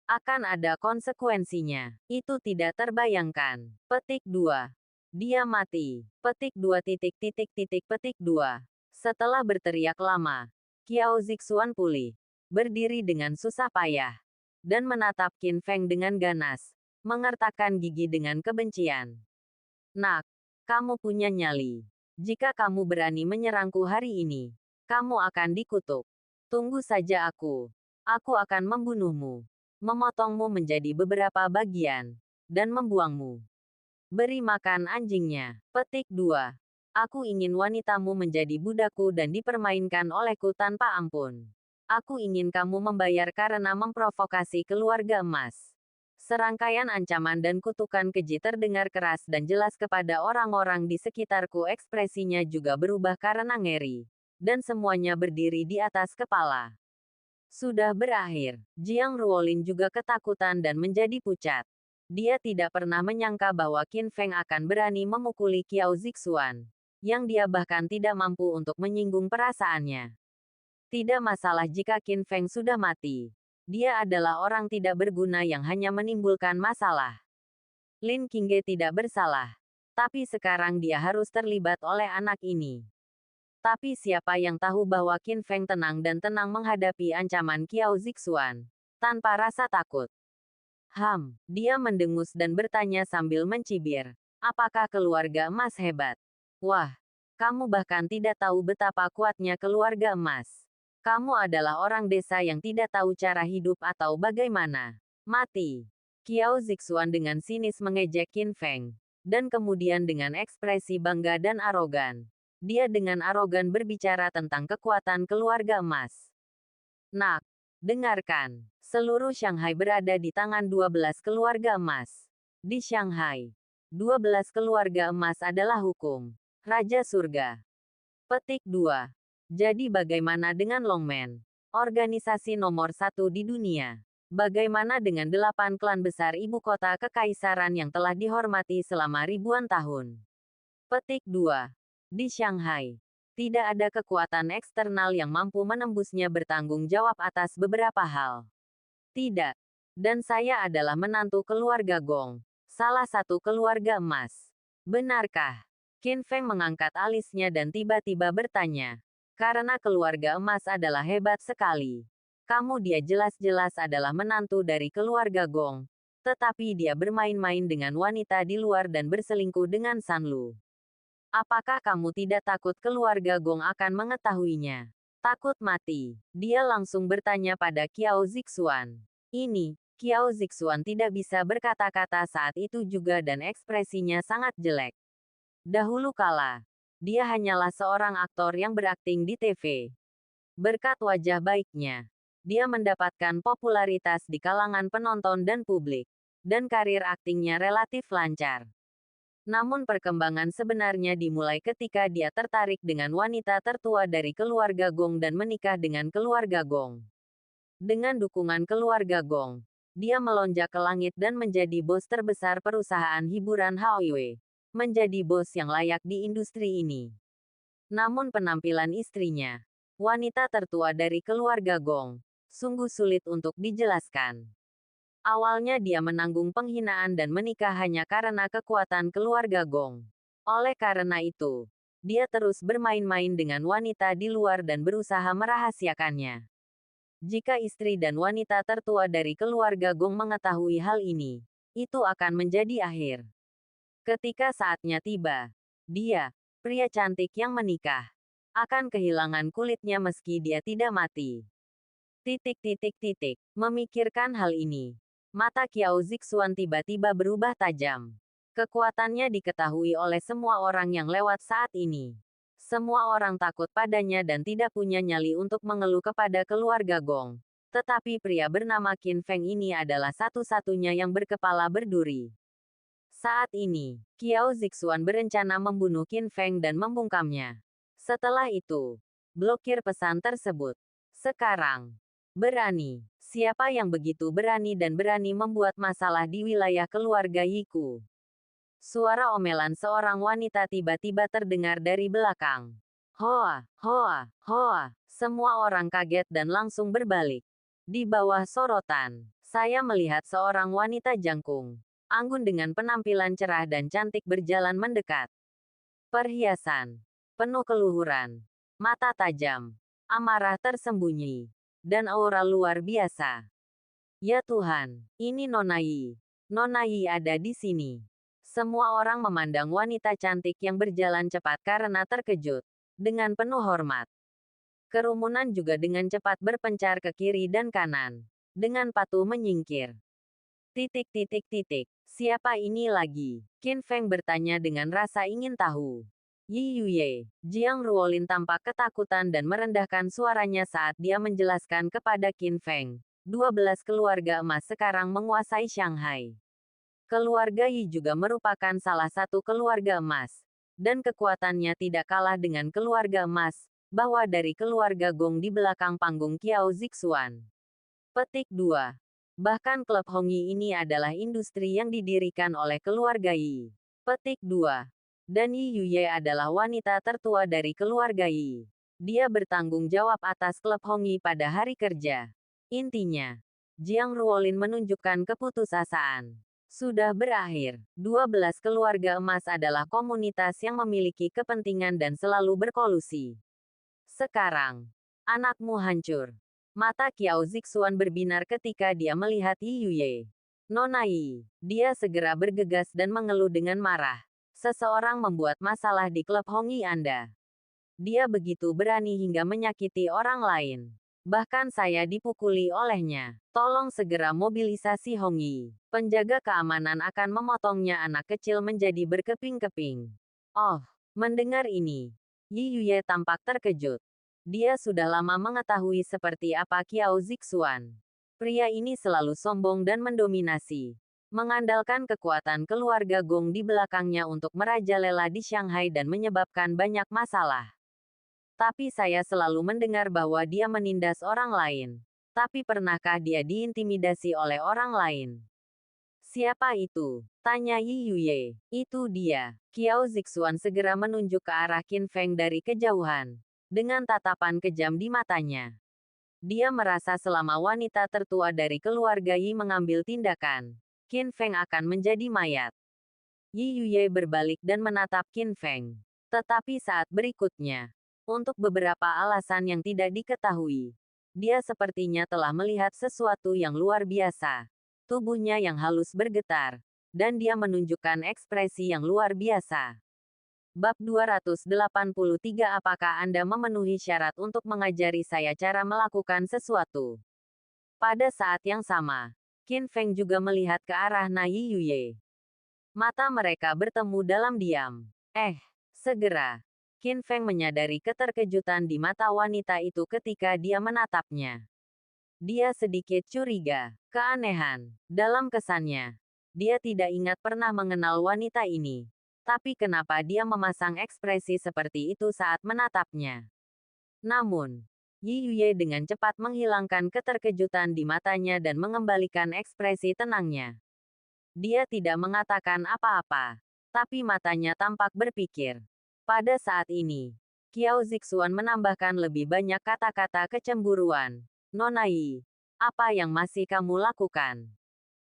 Akan ada konsekuensinya. Itu tidak terbayangkan. Petik 2. Dia mati. Petik 2. Petik 2. Setelah berteriak lama, Qiao Zixuan pulih. Berdiri dengan susah payah. Dan menatap Qin Feng dengan ganas. Mengertakkan gigi dengan kebencian. Nak, kamu punya nyali. Jika kamu berani menyerangku hari ini, kamu akan dikutuk. Tunggu saja aku. Aku akan membunuhmu. Memotongmu menjadi beberapa bagian. Dan membuangmu. Beri makan anjingnya. Petik 2. Aku ingin wanitamu menjadi budakku dan dipermainkan olehku tanpa ampun. Aku ingin kamu membayar karena memprovokasi keluarga emas. Serangkaian ancaman dan kutukan keji terdengar keras dan jelas kepada orang-orang di sekitarku. Ekspresinya juga berubah karena ngeri. Dan semuanya berdiri di atas kepala. Sudah berakhir. Jiang Ruolin juga ketakutan dan menjadi pucat. Dia tidak pernah menyangka bahwa Qin Feng akan berani memukuli Qiao Zixuan. Yang dia bahkan tidak mampu untuk menyinggung perasaannya. Tidak masalah jika Qin Feng sudah mati. Dia adalah orang tidak berguna yang hanya menimbulkan masalah. Lin Qingge tidak bersalah. Tapi sekarang dia harus terlibat oleh anak ini. Tapi siapa yang tahu bahwa Qin Feng tenang dan tenang menghadapi ancaman Qiao Zixuan, tanpa rasa takut. Dia mendengus dan bertanya sambil mencibir. Apakah keluarga emas hebat? Wah, kamu bahkan tidak tahu betapa kuatnya keluarga emas. Kamu adalah orang desa yang tidak tahu cara hidup atau bagaimana mati. Qiao Zixuan dengan sinis mengejek Qin Feng. Dan kemudian dengan ekspresi bangga dan arogan. Dia dengan arogan berbicara tentang kekuatan keluarga emas. Nak, dengarkan. Seluruh Shanghai berada di tangan 12 keluarga emas. Di Shanghai, 12 keluarga emas adalah hukum. Raja Surga. Petik 2. Jadi bagaimana dengan Longmen? Organisasi nomor 1 di dunia. Bagaimana dengan 8 klan besar ibu kota kekaisaran yang telah dihormati selama ribuan tahun? Petik 2. Di Shanghai, tidak ada kekuatan eksternal yang mampu menembusnya bertanggung jawab atas beberapa hal. Tidak. Dan saya adalah menantu keluarga Gong. Salah satu keluarga emas. Benarkah? Qin Feng mengangkat alisnya dan tiba-tiba bertanya. Karena keluarga emas adalah hebat sekali. Dia jelas-jelas adalah menantu dari keluarga Gong. Tetapi dia bermain-main dengan wanita di luar dan berselingkuh dengan Sanlu. Apakah kamu tidak takut keluarga Gong akan mengetahuinya? Takut mati. Dia langsung bertanya pada Qiao Zixuan. Qiao Zixuan tidak bisa berkata-kata saat itu juga dan ekspresinya sangat jelek. Dahulu kala, dia hanyalah seorang aktor yang berakting di TV. Berkat wajah baiknya, dia mendapatkan popularitas di kalangan penonton dan publik. Dan karir aktingnya relatif lancar. Namun perkembangan sebenarnya dimulai ketika dia tertarik dengan wanita tertua dari keluarga Gong dan menikah dengan keluarga Gong. Dengan dukungan keluarga Gong, dia melonjak ke langit dan menjadi bos terbesar perusahaan hiburan Huawei. Menjadi bos yang layak di industri ini. Namun penampilan istrinya, wanita tertua dari keluarga Gong, sungguh sulit untuk dijelaskan. Awalnya dia menanggung penghinaan dan menikah hanya karena kekuatan keluarga Gong. Oleh karena itu, dia terus bermain-main dengan wanita di luar dan berusaha merahasiakannya. Jika istri dan wanita tertua dari keluarga Gong mengetahui hal ini, itu akan menjadi akhir. Ketika saatnya tiba, dia, pria cantik yang menikah, akan kehilangan kulitnya meski dia tidak mati. Memikirkan hal ini, mata Qiao Zixuan tiba-tiba berubah tajam. Kekuatannya diketahui oleh semua orang yang lewat saat ini. Semua orang takut padanya dan tidak punya nyali untuk mengeluh kepada keluarga Gong. Tetapi pria bernama Qin Feng ini adalah satu-satunya yang berkepala berduri. Saat ini, Qiao Zixuan berencana membunuh Qin Feng dan membungkamnya. Setelah itu, blokir pesan tersebut. Sekarang, berani. Siapa yang begitu berani dan berani membuat masalah di wilayah keluarga Yiku? Suara omelan seorang wanita tiba-tiba terdengar dari belakang. Hoa, hoa, hoa. Semua orang kaget dan langsung berbalik. Di bawah sorotan, saya melihat seorang wanita jangkung, anggun dengan penampilan cerah dan cantik berjalan mendekat. Perhiasan, penuh keluhuran, mata tajam, amarah tersembunyi, dan aura luar biasa. Ya Tuhan, ini Nona Yi. Nona Yi ada di sini. Semua orang memandang wanita cantik yang berjalan cepat karena terkejut. Dengan penuh hormat. Kerumunan juga dengan cepat berpencar ke kiri dan kanan. Dengan patuh menyingkir. Siapa ini lagi? Qin Feng bertanya dengan rasa ingin tahu. Yi Yuye, Jiang Ruolin tampak ketakutan dan merendahkan suaranya saat dia menjelaskan kepada Qin Feng. 12 keluarga emas sekarang menguasai Shanghai. Keluarga Yi juga merupakan salah satu keluarga emas. Dan kekuatannya tidak kalah dengan keluarga emas, bahwa dari keluarga Gong di belakang panggung Qiao Zixuan. Petik 2. Bahkan klub Hongyi ini adalah industri yang didirikan oleh keluarga Yi. Petik 2. Dan Yi Yuye adalah wanita tertua dari keluarga Yi. Dia bertanggung jawab atas klub Hongyi pada hari kerja. Intinya, Jiang Ruolin menunjukkan keputusasaan. sudah berakhir. 12 keluarga emas adalah komunitas yang memiliki kepentingan dan selalu berkolusi. Sekarang, anakmu hancur. Mata Qiao Zixuan berbinar ketika dia melihat Yi Yuye. Nona Yi, dia segera bergegas dan mengeluh dengan marah. Seseorang membuat masalah di klub Hongyi Anda. Dia begitu berani hingga menyakiti orang lain. Bahkan saya dipukuli olehnya. Tolong segera mobilisasi Hongyi. Penjaga keamanan akan memotongnya anak kecil menjadi berkeping-keping. Oh, mendengar ini, Yi Yuye tampak terkejut. Dia sudah lama mengetahui seperti apa Qiao Zixuan. Pria ini selalu sombong dan mendominasi. Mengandalkan kekuatan keluarga Gong di belakangnya untuk merajalela di Shanghai dan menyebabkan banyak masalah. Tapi saya selalu mendengar bahwa dia menindas orang lain. Tapi pernahkah dia diintimidasi oleh orang lain? Siapa itu? Tanya Yi Yuye. Itu dia. Qiao Zixuan segera menunjuk ke arah Qin Feng dari kejauhan. Dengan tatapan kejam di matanya. Dia merasa selama wanita tertua dari keluarga Yi mengambil tindakan, Qin Feng akan menjadi mayat. Yi Yuye berbalik dan menatap Qin Feng. Tetapi saat berikutnya, untuk beberapa alasan yang tidak diketahui, dia sepertinya telah melihat sesuatu yang luar biasa. Tubuhnya yang halus bergetar, dan dia menunjukkan ekspresi yang luar biasa. Bab 283. Apakah Anda memenuhi syarat untuk mengajari saya cara melakukan sesuatu? Pada saat yang sama, Qin Feng juga melihat ke arah Na Yi Yuye. Mata mereka bertemu dalam diam. Segera, Qin Feng menyadari keterkejutan di mata wanita itu ketika dia menatapnya. Dia sedikit curiga, keanehan, dalam kesannya. Dia tidak ingat pernah mengenal wanita ini. Tapi kenapa dia memasang ekspresi seperti itu saat menatapnya? Namun, Yi Yuye dengan cepat menghilangkan keterkejutan di matanya dan mengembalikan ekspresi tenangnya. Dia tidak mengatakan apa-apa, tapi matanya tampak berpikir. Pada saat ini, Qiao Zixuan menambahkan lebih banyak kata-kata kecemburuan. Nona Yi, apa yang masih kamu lakukan?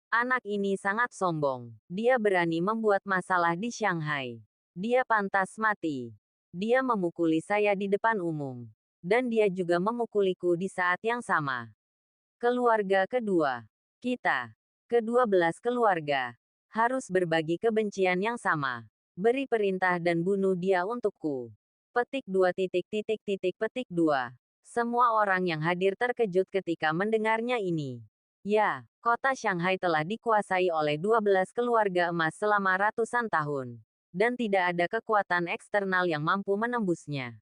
Anak ini sangat sombong. Dia berani membuat masalah di Shanghai. Dia pantas mati. Dia memukuli saya di depan umum. Dan dia juga memukuliku di saat yang sama. Keluarga kedua. Kita, ke-12 keluarga, harus berbagi kebencian yang sama. Beri perintah dan bunuh dia untukku. Petik 2. Semua orang yang hadir terkejut ketika mendengarnya ini. Ya, kota Shanghai telah dikuasai oleh 12 keluarga emas selama ratusan tahun. Dan tidak ada kekuatan eksternal yang mampu menembusnya.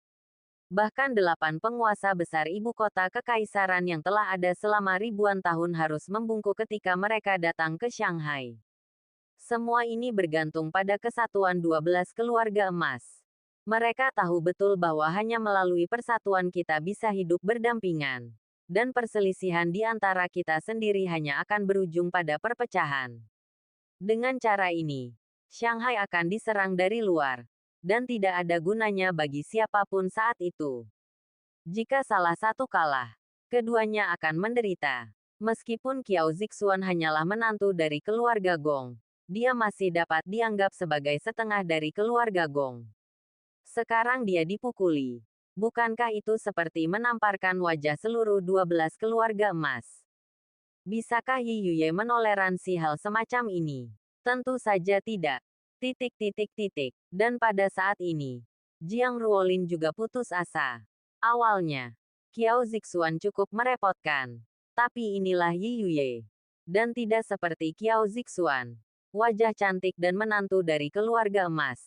Bahkan 8 penguasa besar ibu kota kekaisaran yang telah ada selama ribuan tahun harus membungkuk ketika mereka datang ke Shanghai. Semua ini bergantung pada kesatuan 12 keluarga emas. Mereka tahu betul bahwa hanya melalui persatuan kita bisa hidup berdampingan. Dan perselisihan di antara kita sendiri hanya akan berujung pada perpecahan. Dengan cara ini, Shanghai akan diserang dari luar. Dan tidak ada gunanya bagi siapapun saat itu. Jika salah satu kalah, keduanya akan menderita. Meskipun Qiao Zixuan hanyalah menantu dari keluarga Gong, dia masih dapat dianggap sebagai setengah dari keluarga Gong. Sekarang dia dipukuli. Bukankah itu seperti menamparkan wajah seluruh 12 keluarga emas? Bisakah Yi Yuye menoleransi hal semacam ini? Tentu saja tidak. Dan pada saat ini, Jiang Ruolin juga putus asa. Awalnya, Qiao Zixuan cukup merepotkan. Tapi inilah Yi Yuye. Dan tidak seperti Qiao Zixuan, wajah cantik dan menantu dari keluarga emas.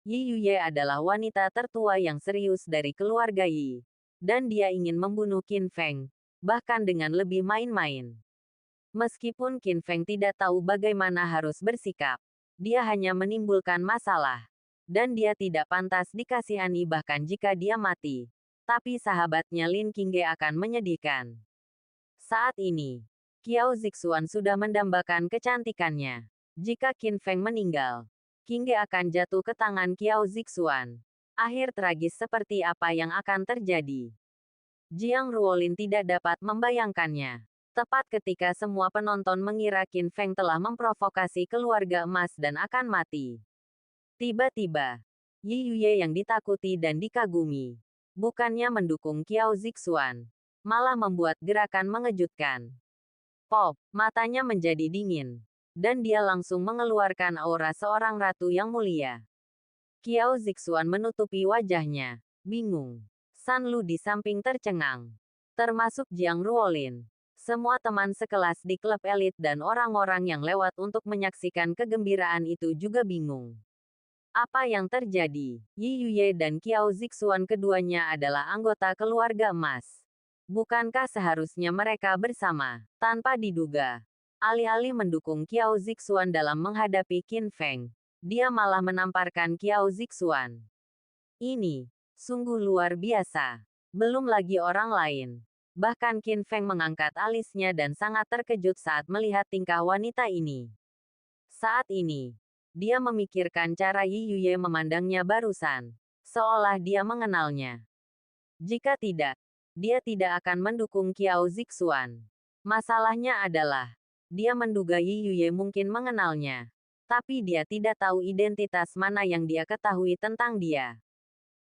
Yi Yuye adalah wanita tertua yang serius dari keluarga Yi. Dan dia ingin membunuh Qin Feng, bahkan dengan lebih main-main. Meskipun Qin Feng tidak tahu bagaimana harus bersikap, dia hanya menimbulkan masalah. Dan dia tidak pantas dikasihani bahkan jika dia mati. Tapi sahabatnya Lin Qingge akan menyedihkan. Saat ini, Qiao Zixuan sudah mendambakan kecantikannya. Jika Qin Feng meninggal, Qingge akan jatuh ke tangan Qiao Zixuan. Akhir tragis seperti apa yang akan terjadi? Jiang Ruolin tidak dapat membayangkannya. Tepat ketika semua penonton mengira Qin Feng telah memprovokasi keluarga emas dan akan mati. Tiba-tiba, Yi Yuye yang ditakuti dan dikagumi, bukannya mendukung Qiao Zixuan, malah membuat gerakan mengejutkan. Pop, matanya menjadi dingin, dan dia langsung mengeluarkan aura seorang ratu yang mulia. Qiao Zixuan menutupi wajahnya, bingung. San Lu di samping tercengang, termasuk Jiang Ruolin. Semua teman sekelas di klub elit dan orang-orang yang lewat untuk menyaksikan kegembiraan itu juga bingung. Apa yang terjadi? Yi Yuye dan Qiao Zixuan keduanya adalah anggota keluarga emas. Bukankah seharusnya mereka bersama? Tanpa diduga, alih-alih mendukung Qiao Zixuan dalam menghadapi Qin Feng, dia malah menamparkan Qiao Zixuan. Ini sungguh luar biasa. Belum lagi orang lain. Bahkan Qin Feng mengangkat alisnya dan sangat terkejut saat melihat tingkah wanita ini. Saat ini, dia memikirkan cara Yi Yuye memandangnya barusan, seolah dia mengenalnya. Jika tidak, dia tidak akan mendukung Qiao Zixuan. Masalahnya adalah, dia menduga Yi Yuye mungkin mengenalnya, tapi dia tidak tahu identitas mana yang dia ketahui tentang dia.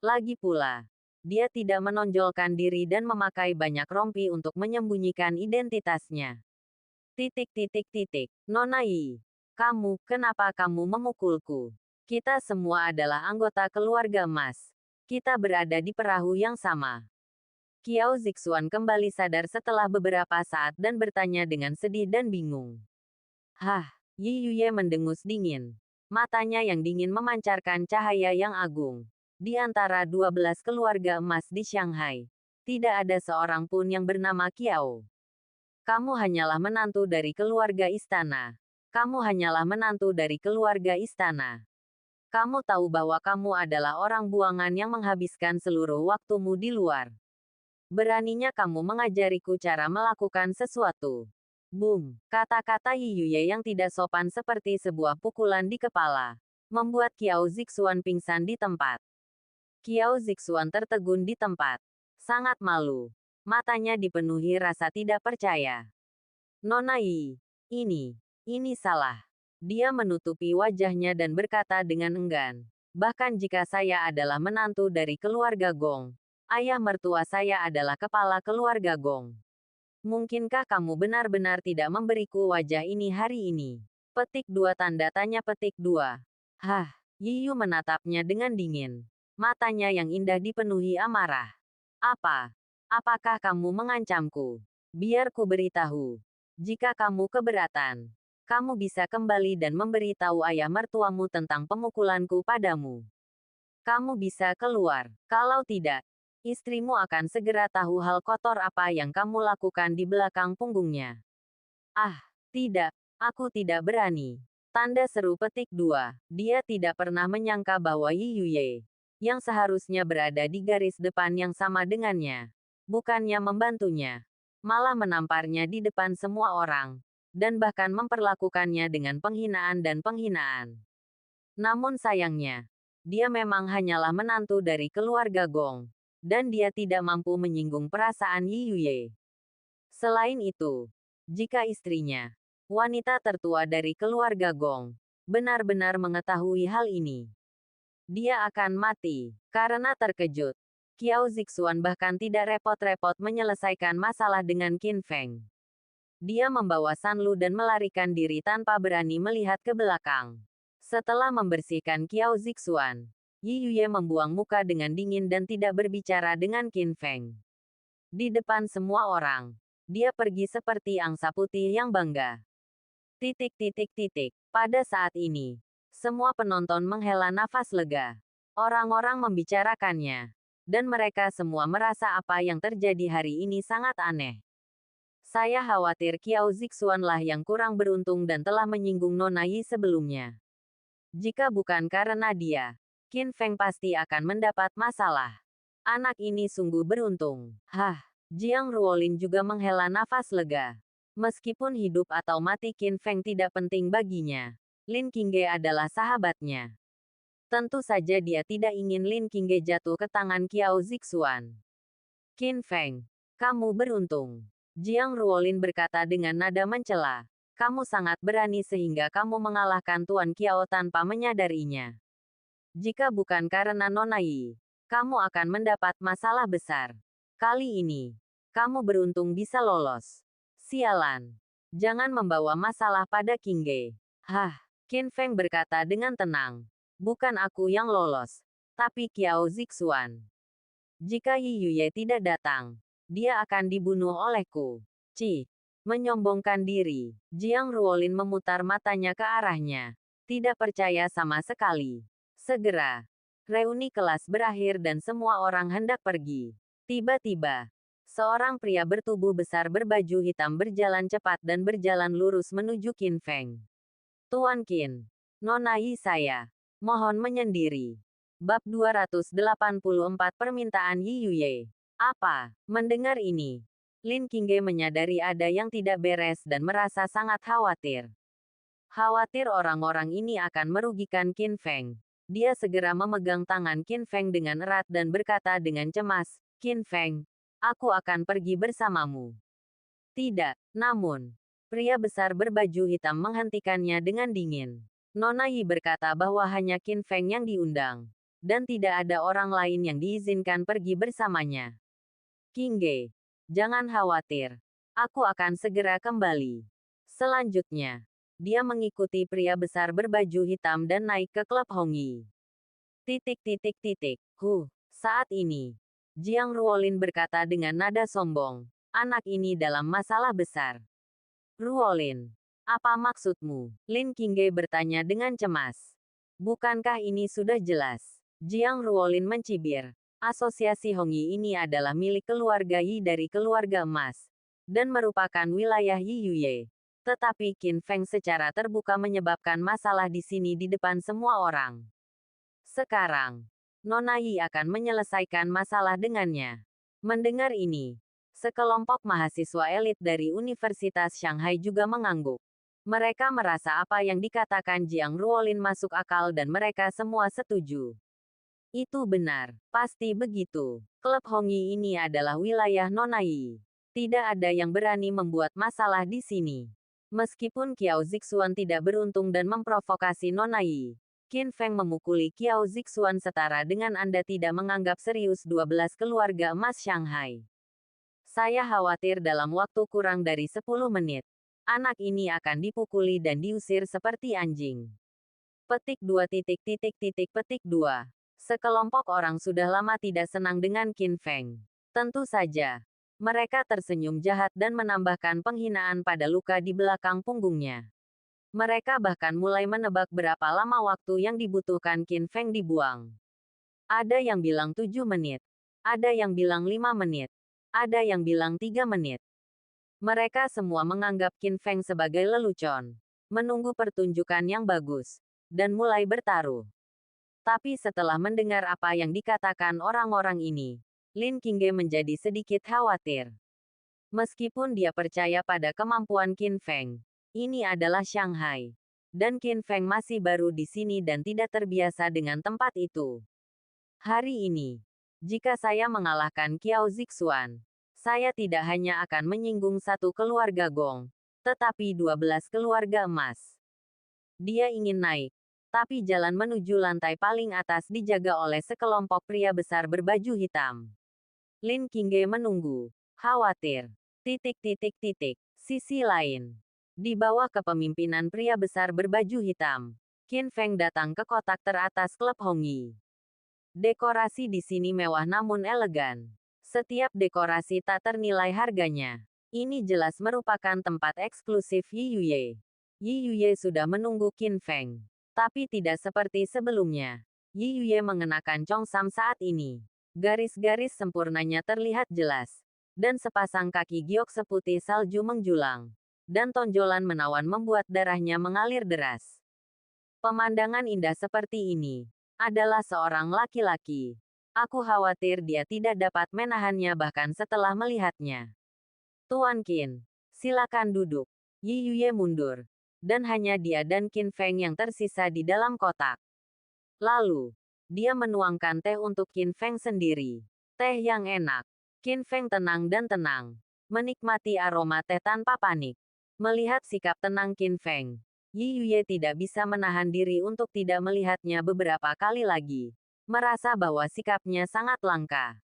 Lagi pula, dia tidak menonjolkan diri dan memakai banyak rompi untuk menyembunyikan identitasnya. Nona Yi, kenapa kamu memukulku? Kita semua adalah anggota keluarga emas. Kita berada di perahu yang sama. Qiao Zixuan kembali sadar setelah beberapa saat dan bertanya dengan sedih dan bingung. Hah, Yi Yuye mendengus dingin. Matanya yang dingin memancarkan cahaya yang agung. Di antara 12 keluarga emas di Shanghai, tidak ada seorang pun yang bernama Qiao. Kamu hanyalah menantu dari keluarga istana. Kamu hanyalah menantu dari keluarga istana. Kamu tahu bahwa kamu adalah orang buangan yang menghabiskan seluruh waktumu di luar. Beraninya kamu mengajariku cara melakukan sesuatu. Boom! Kata-kata Yi Yuye yang tidak sopan seperti sebuah pukulan di kepala, membuat Qiao Zixuan pingsan di tempat. Qiao Zixuan tertegun di tempat. Sangat malu. Matanya dipenuhi rasa tidak percaya. Nona Yi, ini salah. Dia menutupi wajahnya dan berkata dengan enggan. Bahkan jika saya adalah menantu dari keluarga Gong, ayah mertua saya adalah kepala keluarga Gong. Mungkinkah kamu benar-benar tidak memberiku wajah ini hari ini? Petik 2 tanda tanya petik 2. Hah, Yi Yu menatapnya dengan dingin. Matanya yang indah dipenuhi amarah. Apakah kamu mengancamku? Biar ku beritahu. Jika kamu keberatan, kamu bisa kembali dan memberitahu ayah mertuamu tentang pemukulanku padamu. Kamu bisa keluar. Kalau tidak, istrimu akan segera tahu hal kotor apa yang kamu lakukan di belakang punggungnya. Ah, tidak, aku tidak berani. Tanda seru petik 2. Dia tidak pernah menyangka bahwa Yi Yuye, yang seharusnya berada di garis depan yang sama dengannya, bukannya membantunya, malah menamparnya di depan semua orang, dan bahkan memperlakukannya dengan penghinaan dan penghinaan. Namun sayangnya, dia memang hanyalah menantu dari keluarga Gong, dan dia tidak mampu menyinggung perasaan Yi Yuye. Selain itu, jika istrinya, wanita tertua dari keluarga Gong, benar-benar mengetahui hal ini, dia akan mati. Karena terkejut, Qiao Zixuan bahkan tidak repot-repot menyelesaikan masalah dengan Qin Feng. Dia membawa San Lu dan melarikan diri tanpa berani melihat ke belakang. Setelah membersihkan Qiao Zixuan, Yi Yuye membuang muka dengan dingin dan tidak berbicara dengan Qin Feng. Di depan semua orang, dia pergi seperti angsa putih yang bangga. Pada saat ini, semua penonton menghela nafas lega. Orang-orang membicarakannya, dan mereka semua merasa apa yang terjadi hari ini sangat aneh. Saya khawatir Qiao Zixuan lah yang kurang beruntung dan telah menyinggung Nona Yi sebelumnya. Jika bukan karena dia, Qin Feng pasti akan mendapat masalah. Anak ini sungguh beruntung. Hah, Jiang Ruolin juga menghela nafas lega. Meskipun hidup atau mati Qin Feng tidak penting baginya, Lin Qingge adalah sahabatnya. Tentu saja dia tidak ingin Lin Qingge jatuh ke tangan Qiao Zixuan. Qin Feng, kamu beruntung. Jiang Ruolin berkata dengan nada mencela. Kamu sangat berani sehingga kamu mengalahkan Tuan Qiao tanpa menyadarinya. Jika bukan karena Nona Yi, kamu akan mendapat masalah besar. Kali ini, kamu beruntung bisa lolos. Sialan. Jangan membawa masalah pada King Ge. Hah, Qin Feng berkata dengan tenang. Bukan aku yang lolos, tapi Qiao Zixuan. Jika Yi Yuye tidak datang, dia akan dibunuh olehku. Cih. Menyombongkan diri, Jiang Ruolin memutar matanya ke arahnya. Tidak percaya sama sekali. Segera, reuni kelas berakhir dan semua orang hendak pergi. Tiba-tiba, seorang pria bertubuh besar berbaju hitam berjalan cepat dan berjalan lurus menuju Qin Feng. Tuan Qin, Nona Yi saya. Mohon menyendiri. Bab 284 Permintaan Yi Yuye. Apa? Mendengar ini, Lin Qingge menyadari ada yang tidak beres dan merasa sangat khawatir. Khawatir orang-orang ini akan merugikan Qin Feng. Dia segera memegang tangan Qin Feng dengan erat dan berkata dengan cemas, Qin Feng, aku akan pergi bersamamu. Tidak, namun, pria besar berbaju hitam menghentikannya dengan dingin. Nona Yi berkata bahwa hanya Qin Feng yang diundang, dan tidak ada orang lain yang diizinkan pergi bersamanya. Qingge, jangan khawatir. Aku akan segera kembali. Selanjutnya, dia mengikuti pria besar berbaju hitam dan naik ke klub Hongyi. Saat ini, Jiang Ruolin berkata dengan nada sombong, anak ini dalam masalah besar. Ruolin, apa maksudmu? Lin Qingge bertanya dengan cemas. Bukankah ini sudah jelas? Jiang Ruolin mencibir. Asosiasi Hongyi ini adalah milik keluarga Yi dari keluarga emas, dan merupakan wilayah Yi Yuye. Tetapi Qin Feng secara terbuka menyebabkan masalah di sini di depan semua orang. Sekarang, Nona Yi akan menyelesaikan masalah dengannya. Mendengar ini, sekelompok mahasiswa elit dari Universitas Shanghai juga mengangguk. Mereka merasa apa yang dikatakan Jiang Ruolin masuk akal dan mereka semua setuju. Itu benar, pasti begitu. Klub Hongyi ini adalah wilayah Nona Yi. Tidak ada yang berani membuat masalah di sini. Meskipun Qiao Zixuan tidak beruntung dan memprovokasi Nona Yi, Qin Feng memukuli Qiao Zixuan setara dengan Anda tidak menganggap serius 12 keluarga emas Shanghai. Saya khawatir dalam waktu kurang dari 10 menit. Anak ini akan dipukuli dan diusir seperti anjing. Petik 2. Sekelompok orang sudah lama tidak senang dengan Qin Feng. Tentu saja, mereka tersenyum jahat dan menambahkan penghinaan pada luka di belakang punggungnya. Mereka bahkan mulai menebak berapa lama waktu yang dibutuhkan Qin Feng dibuang. Ada yang bilang 7 menit. Ada yang bilang 5 menit. Ada yang bilang 3 menit. Mereka semua menganggap Qin Feng sebagai lelucon, menunggu pertunjukan yang bagus, dan mulai bertaruh. Tapi setelah mendengar apa yang dikatakan orang-orang ini, Lin Qingge menjadi sedikit khawatir. Meskipun dia percaya pada kemampuan Qin Feng, ini adalah Shanghai. Dan Qin Feng masih baru di sini dan tidak terbiasa dengan tempat itu. Hari ini, jika saya mengalahkan Qiao Zixuan, saya tidak hanya akan menyinggung satu keluarga Gong, tetapi 12 keluarga emas. Dia ingin naik. Tapi jalan menuju lantai paling atas dijaga oleh sekelompok pria besar berbaju hitam. Lin Qingge menunggu. Khawatir. Sisi lain. Di bawah kepemimpinan pria besar berbaju hitam, Qin Feng datang ke kotak teratas klub Hongyi. Dekorasi di sini mewah namun elegan. Setiap dekorasi tak ternilai harganya. Ini jelas merupakan tempat eksklusif Yi Yuye. Yi Yuye sudah menunggu Qin Feng. Tapi tidak seperti sebelumnya. Yi Yuye mengenakan congsam saat ini. Garis-garis sempurnanya terlihat jelas. Dan sepasang kaki giok seputih salju menjulang. Dan tonjolan menawan membuat darahnya mengalir deras. Pemandangan indah seperti ini adalah seorang laki-laki. Aku khawatir dia tidak dapat menahannya bahkan setelah melihatnya. Tuan Qin, silakan duduk. Yi Yuye mundur. Dan hanya dia dan Qin Feng yang tersisa di dalam kotak. Lalu, dia menuangkan teh untuk Qin Feng sendiri. Teh yang enak. Qin Feng tenang dan tenang. menikmati aroma teh tanpa panik. Melihat sikap tenang Qin Feng, Yi Yuye tidak bisa menahan diri untuk tidak melihatnya beberapa kali lagi. Merasa bahwa sikapnya sangat langka.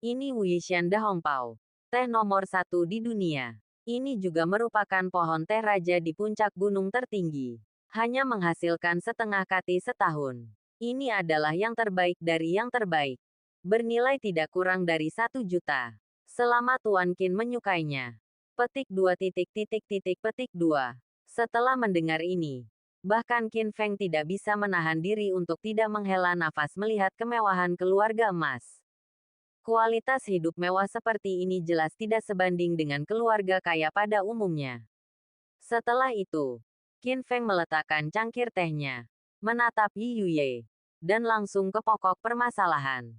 Ini Wuyixian Dahongpao, teh nomor 1 di dunia. Ini juga merupakan pohon teh raja di puncak gunung tertinggi. Hanya menghasilkan setengah kati setahun. Ini adalah yang terbaik dari yang terbaik. Bernilai tidak kurang dari 1 juta. Selama Tuan Qin menyukainya. Petik 2. Setelah mendengar ini, bahkan Qin Feng tidak bisa menahan diri untuk tidak menghela nafas melihat kemewahan keluarga emas. Kualitas hidup mewah seperti ini jelas tidak sebanding dengan keluarga kaya pada umumnya. Setelah itu, Qin Feng meletakkan cangkir tehnya, menatap Yi Yuye, dan langsung ke pokok permasalahan.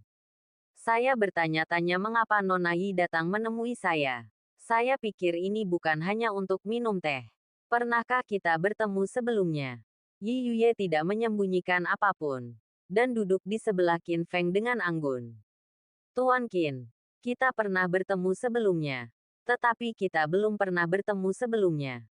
Saya bertanya-tanya mengapa Nona Yi datang menemui saya. Saya pikir ini bukan hanya untuk minum teh. Pernahkah kita bertemu sebelumnya? Yi Yuye tidak menyembunyikan apapun, dan duduk di sebelah Qin Feng dengan anggun. Tuan Qin, kita pernah bertemu sebelumnya. Tetapi kita belum pernah bertemu sebelumnya.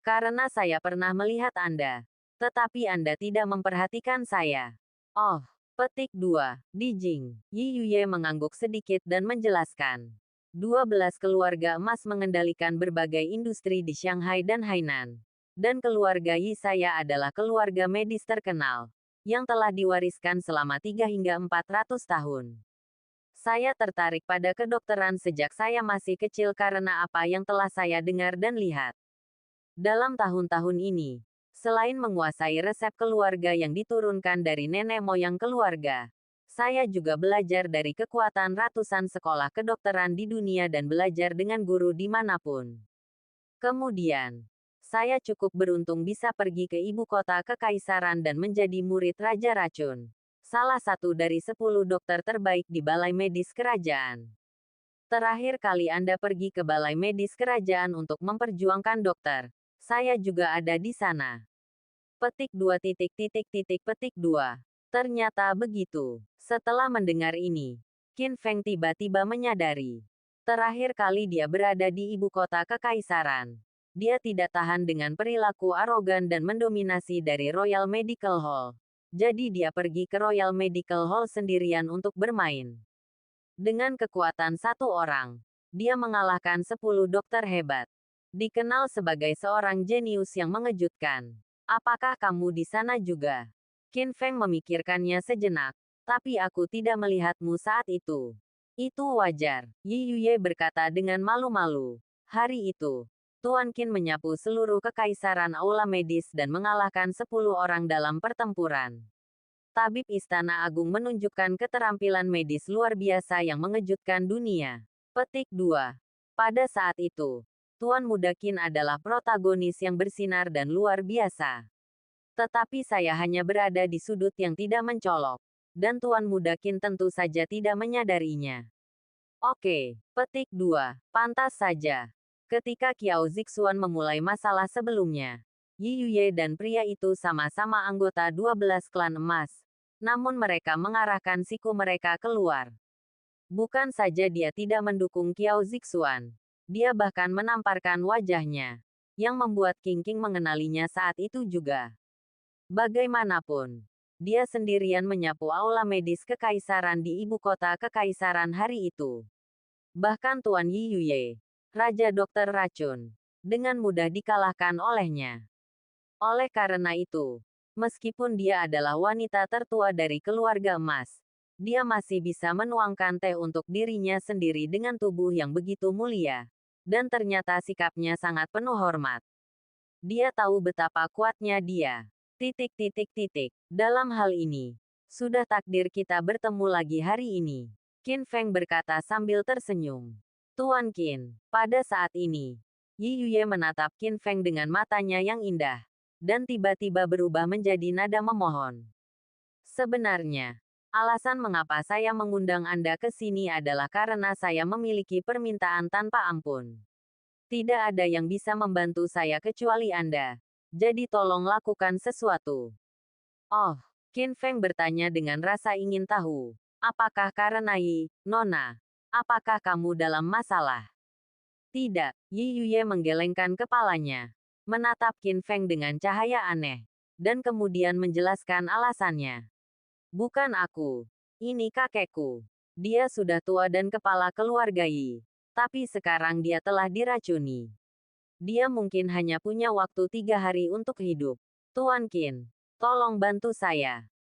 Karena saya pernah melihat Anda. Tetapi Anda tidak memperhatikan saya. Oh, petik 2. Dijing. Yi Yuye mengangguk sedikit dan menjelaskan. 12 keluarga emas mengendalikan berbagai industri di Shanghai dan Hainan. Dan keluarga Yi saya adalah keluarga medis terkenal, yang telah diwariskan selama 3 hingga 400 tahun. Saya tertarik pada kedokteran sejak saya masih kecil karena apa yang telah saya dengar dan lihat. Dalam tahun-tahun ini, selain menguasai resep keluarga yang diturunkan dari nenek moyang keluarga, saya juga belajar dari kekuatan ratusan sekolah kedokteran di dunia dan belajar dengan guru dimanapun. Kemudian, saya cukup beruntung bisa pergi ke ibu kota kekaisaran dan menjadi murid Raja Racun, salah satu dari 10 dokter terbaik di balai medis kerajaan. Terakhir kali Anda pergi ke balai medis kerajaan untuk memperjuangkan dokter, saya juga ada di sana. Petik 2. Ternyata begitu. Setelah mendengar ini, Qin Feng tiba-tiba menyadari. Terakhir kali dia berada di ibu kota kekaisaran. Dia tidak tahan dengan perilaku arogan dan mendominasi dari Royal Medical Hall. Jadi dia pergi ke Royal Medical Hall sendirian untuk bermain. Dengan kekuatan satu orang, dia mengalahkan 10 dokter hebat. Dikenal sebagai seorang jenius yang mengejutkan. Apakah kamu di sana juga? Qin Feng memikirkannya sejenak. Tapi aku tidak melihatmu saat itu. Itu wajar, Yi Yuye berkata dengan malu-malu. Hari itu, Tuan Qin menyapu seluruh kekaisaran aula medis dan mengalahkan 10 orang dalam pertempuran. Tabib Istana Agung menunjukkan keterampilan medis luar biasa yang mengejutkan dunia. Petik 2. Pada saat itu, Tuan Muda Qin adalah protagonis yang bersinar dan luar biasa. Tetapi saya hanya berada di sudut yang tidak mencolok. Dan Tuan Muda Qin tentu saja tidak menyadarinya. Oke, petik 2. Pantas saja. Ketika Qiao Zixuan memulai masalah sebelumnya, Yi Yuye dan pria itu sama-sama anggota 12 klan emas. Namun mereka mengarahkan siku mereka keluar. Bukan saja dia tidak mendukung Qiao Zixuan. Dia bahkan menamparkan wajahnya. Yang membuat King King mengenalinya saat itu juga. Bagaimanapun, dia sendirian menyapu aula medis kekaisaran di ibu kota kekaisaran hari itu. Bahkan Tuan Yi Yuye, Raja Dokter Racun, dengan mudah dikalahkan olehnya. Oleh karena itu, meskipun dia adalah wanita tertua dari keluarga emas, dia masih bisa menuangkan teh untuk dirinya sendiri dengan tubuh yang begitu mulia. Dan ternyata sikapnya sangat penuh hormat. Dia tahu betapa kuatnya dia. Dalam hal ini, sudah takdir kita bertemu lagi hari ini. Qin Feng berkata sambil tersenyum. Tuan Qin, pada saat ini, Yi Yuye menatap Qin Feng dengan matanya yang indah. Dan tiba-tiba berubah menjadi nada memohon. Sebenarnya, alasan mengapa saya mengundang Anda ke sini adalah karena saya memiliki permintaan tanpa ampun. Tidak ada yang bisa membantu saya kecuali Anda. Jadi tolong lakukan sesuatu. Oh, Qin Feng bertanya dengan rasa ingin tahu. Apakah karena Yi, Nona? Apakah kamu dalam masalah? Tidak, Yi Yuye menggelengkan kepalanya, menatap Qin Feng dengan cahaya aneh, dan kemudian menjelaskan alasannya. Bukan aku. Ini kakekku. Dia sudah tua dan kepala keluarga Yi. Tapi sekarang dia telah diracuni. Dia mungkin hanya punya waktu 3 hari untuk hidup. Tuan Qin, tolong bantu saya.